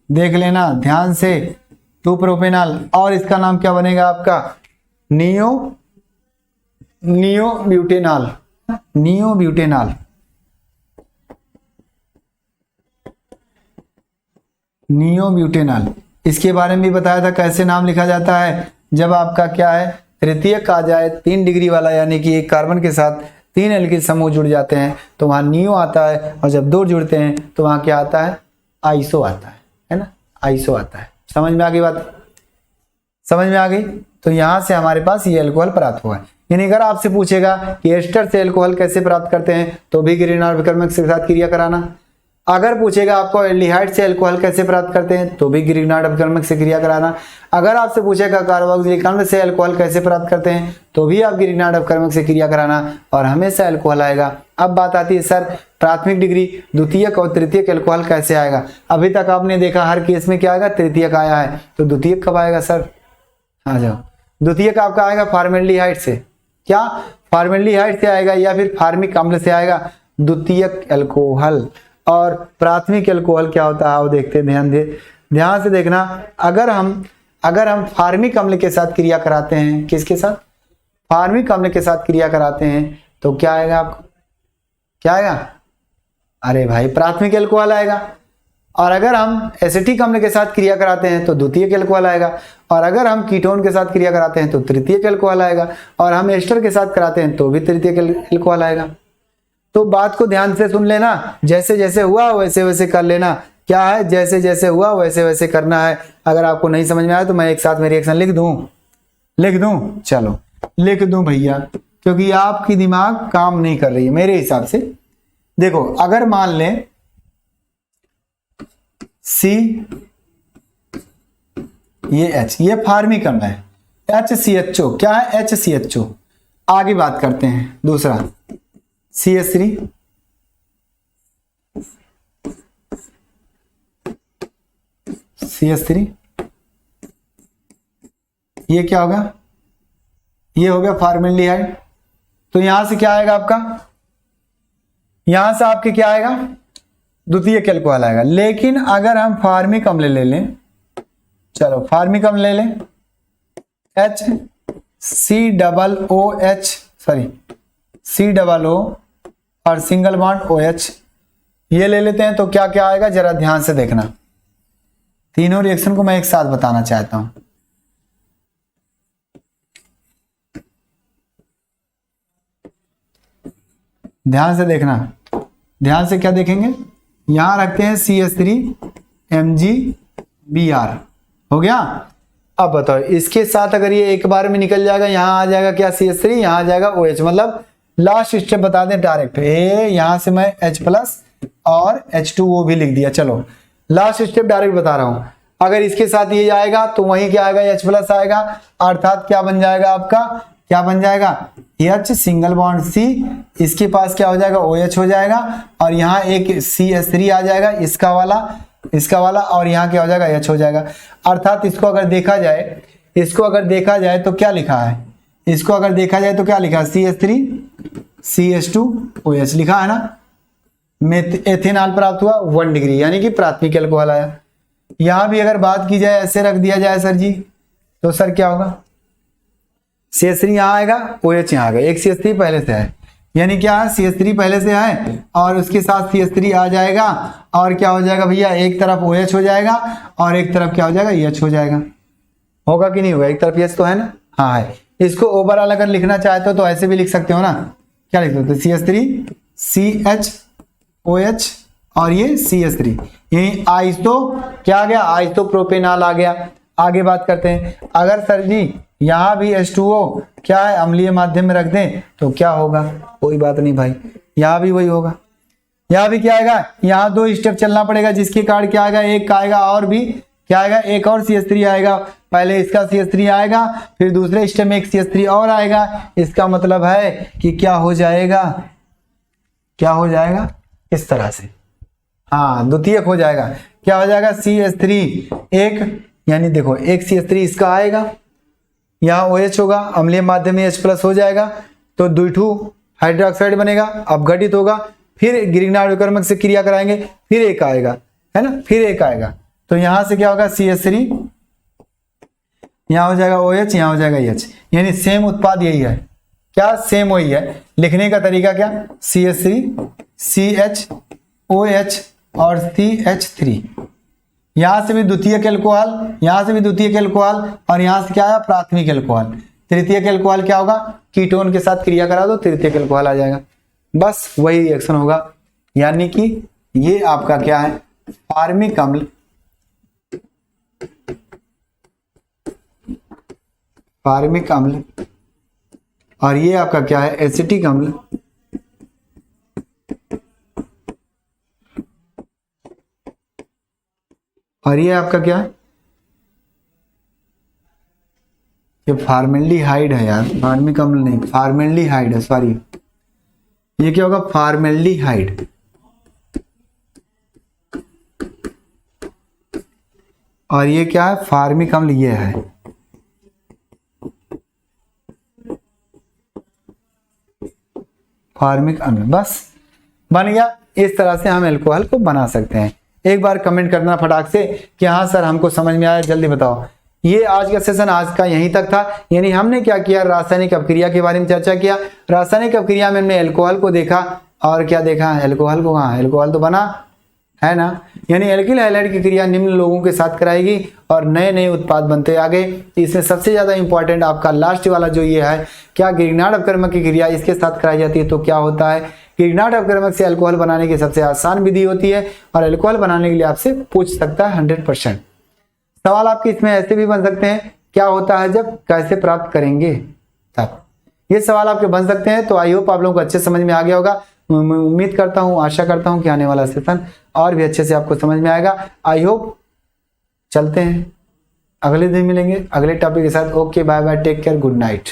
देख लेना ध्यान से, 2-प्रोपेनॉल। और इसका नाम क्या बनेगा आपका, नियोब्यूटेनॉल, नियोब्यूटेनॉल, नियोब्यूटेनॉल। इसके बारे में भी बताया था कैसे नाम लिखा जाता है, जब आपका क्या है, तृतीयक आ जाए 3 डिग्री वाला, यानी कि एक कार्बन के साथ 3 एल्किल समूह जुड़ जाते हैं तो वहां नियो आता है, और जब 2 जुड़ते हैं तो वहां क्या आता है, आइसो आता है ना, आइसो आता है। समझ में आ गई बात, समझ में आ गई। तो यहां से हमारे पास ये अल्कोहल प्राप्त हुआ है। यानी अगर आपसे पूछेगा कि एस्टर से अल्कोहल कैसे प्राप्त करते हैं, तो भी ग्रिग्नार्ड अपकर्मक के साथ क्रिया कराना। अगर पूछेगा आपको एल्डिहाइड से अल्कोहल कैसे प्राप्त करते हैं, तो भी ग्रिग्नार्ड अपकर्मक से क्रिया कराना। अगर आपसे पूछेगा कार्बोक्सिलिक अम्ल से अल्कोहल कैसे प्राप्त करते हैं, तो भी आप ग्रिग्नार्ड अपकर्मक से क्रिया कराना, और हमेशा अल्कोहल आएगा। अब बात आती है सर प्राथमिक डिग्री, द्वितीयक और तृतीयक अल्कोहल कैसे आएगा। अभी तक आपने देखा हर केस में क्या आएगा, तृतीयक आया है, तो द्वितीयक कब आएगा सर, आ जाओ। द्वितीयक आपका आएगा फॉर्मेल्डिहाइड से, क्या फॉर्मेल्डिहाइड से आएगा, या फिर फार्मिक अम्ल से आएगा। द्वितीयक अल्कोहल। और प्राथमिक अल्कोहल क्या होता है वो देखते हैं, ध्यान से देखना। अगर हम फार्मिक अम्ल के साथ क्रिया कराते हैं, किसके साथ? फार्मिक अम्ल के साथ क्रिया कराते हैं तो क्या आएगा आपको? क्या आएगा? अरे भाई प्राथमिक अल्कोहल आएगा। और अगर हम एसिटिक अम्ल के साथ क्रिया कराते हैं तो द्वितीयक अल्कोहल आएगा। और अगर हम कीटोन के साथ क्रिया कराते हैं तो तृतीयक अल्कोहल आएगा। और हम एस्टर के साथ कराते हैं तो भी तृतीयक अल्कोहल आएगा। तो बात को ध्यान से सुन लेना, जैसे जैसे हुआ वैसे वैसे कर लेना। क्या है? जैसे जैसे हुआ वैसे वैसे करना है। अगर आपको नहीं समझ में आया तो मैं एक साथ में रिएक्शन लिख दूं? चलो लिख दूं भैया, क्योंकि आपकी दिमाग काम नहीं कर रही है मेरे हिसाब से। देखो अगर मान लें C ये H, ये फार्मिक अम्ल है, HCHO क्या है? HCHO। आगे बात करते हैं दूसरा CH3, ये क्या होगा? ये हो गया फॉर्मेल्डिहाइड। तो यहां से क्या आएगा आपका? यहां से आपके क्या आएगा? द्वितीयक अल्कोहल आएगा। लेकिन अगर हम फार्मिक अम्ल ले लें, चलो फार्मिक अम्ल ले लें, COO और सिंगल बॉन्ड OH, ये ले लेते हैं तो क्या क्या आएगा जरा ध्यान से देखना। तीनों रिएक्शन को मैं एक साथ बताना चाहता हूं। ध्यान से देखना, ध्यान से क्या देखेंगे? यहां रखते हैं CH3MgBr, हो गया। अब बताओ इसके साथ अगर ये एक बार में निकल जाएगा, यहां आ जाएगा क्या? CH3, यहां आ जाएगा OH, मतलब लास्ट स्टेप बता दें डायरेक्ट। यहां से मैं H+ और H2O भी लिख दिया। चलो लास्ट स्टेप डायरेक्ट बता रहा हूं। अगर इसके साथ ये जाएगा तो वहीं क्या आएगा? H+ आएगा, अर्थात क्या बन जाएगा आपका? क्या बन जाएगा? H सिंगल बॉन्ड C, इसके पास क्या हो जाएगा? OH हो जाएगा। और यहाँ एक CH3 आ जाएगा, इसका वाला, और यहाँ क्या हो जाएगा? H हो जाएगा। अर्थात इसको अगर देखा जाए तो क्या लिखा है? CH3 CH2 OH लिखा है ना। एथेनॉल प्राप्त हुआ 1 डिग्री, यानी कि प्राथमिक अल्कोहल आया। यहां भी अगर बात की जाए, ऐसे रख दिया जाए सर जी, तो सर क्या होगा? CH3 यहां आएगा, OH यहां आ गया, एक CH3 पहले से है, यानी क्या है? CH3 पहले से है और उसके साथ CH3 आ जाएगा और क्या हो जाएगा भैया? एक तरफ OH हो जाएगा और एक तरफ क्या हो जाएगा? H हो जाएगा। होगा कि नहीं होगा? एक तरफ H तो है ना? हाँ है। इसको ओवरऑल अगर लिखना चाहते हो तो ऐसे भी लिख सकते हो ना। क्या लिख सकते हो? CH3 CHOH और ये CH3, यही आइसो क्या आ गया? आइसोप्रोपेनॉल आ गया। आगे बात करते हैं। अगर सर जी यहां भी H2O क्या है? अम्लीय माध्यम में रख दें तो क्या होगा? कोई बात नहीं भाई, यहां भी वही होगा। यहां भी क्या आएगा? यहां 2 स्टेप चलना पड़ेगा, जिसके कारण क्या आएगा? एक आएगा और भी क्या आएगा? एक और CH3 आएगा। पहले इसका CH3 आएगा, फिर दूसरे स्टेप में एक CH3 और आएगा। इसका मतलब है कि क्या हो जाएगा? इस तरह से, हाँ द्वितीयक हो जाएगा। क्या हो जाएगा? CH3 एक, यानी देखो एक CH3 इसका आएगा, यहाँ OH होगा, अम्लीय माध्यम में H+ हो जाएगा, तो द्विठू हाइड्रोक्साइड बनेगा, अपघटित होगा, फिर ग्रिग्नार्ड विकर्मक से क्रिया कराएंगे, फिर एक आएगा, है ना, फिर एक आएगा। तो यहां से क्या होगा? CH3, यहां हो जाएगा OH, यहां हो जाएगा H, यानी सेम उत्पाद यही है। क्या? सेम वही है। लिखने का तरीका क्या? CH3 CHOH और CH3, यहां से भी द्वितीयक अल्कोहल, यहां से भी द्वितीयक अल्कोहल, और यहां से क्या आया? प्राथमिक अल्कोहल। तृतीयक अल्कोहल क्या होगा? कीटोन के साथ क्रिया करा दो, तृतीयक अल्कोहल आ जाएगा। बस वही रिएक्शन होगा। यानी कि ये आपका क्या है? फार्मिक अम्ल, और ये आपका क्या है? एसिटिक अम्ल, और ये आपका क्या है? ये फॉर्मेल्डिहाइड है यार, फार्मिक अम्ल नहीं, फॉर्मेल्डिहाइड है, सॉरी। ये क्या होगा? फॉर्मेल्डिहाइड। और ये क्या है? फार्मिक अम्ल ये है। फार्मिक अम्ल, बस बन गया। इस तरह से हम अल्कोहल को बना सकते हैं। एक बार कमेंट करना फटाक से कि हाँ सर हमको समझ में आया, जल्दी बताओ। ये आज का सेशन आज का यहीं तक था। यानी हमने क्या किया, रासायनिक अपक्रिया के बारे में चर्चा किया। रासायनिक अपक्रिया में हमने अल्कोहल को देखा और क्या देखा, अल्कोहल को, कहाँ अल्कोहल तो बना है ना। यानी एल्किल हैलाइड की क्रिया निम्न लोगों के साथ कराएगी और नए नए उत्पाद बनते आ गए। इसमें सबसे ज्यादा इंपॉर्टेंट आपका लास्ट वाला जो ये है, क्या गिरनाट अपक्रमक की क्रिया इसके साथ कराई जाती है। तो क्या होता है, गिरनाट अपक्रमक से अल्कोहल बनाने की सबसे आसान विधि होती है और अल्कोहल बनाने के लिए आपसे पूछ सकता है 100%। सवाल आपके इसमें ऐसे भी बन सकते हैं, क्या होता है जब, कैसे प्राप्त करेंगे तब। ये सवाल आपके बन सकते हैं। तो आई होप आप लोगों को अच्छे समझ में आ गया होगा। उम्मीद करता हूं, आशा करता हूं कि आने वाला सेशन और भी अच्छे से आपको समझ में आएगा। I hope. चलते हैं, अगले दिन मिलेंगे अगले टॉपिक के साथ। Okay, bye bye, take care, good night.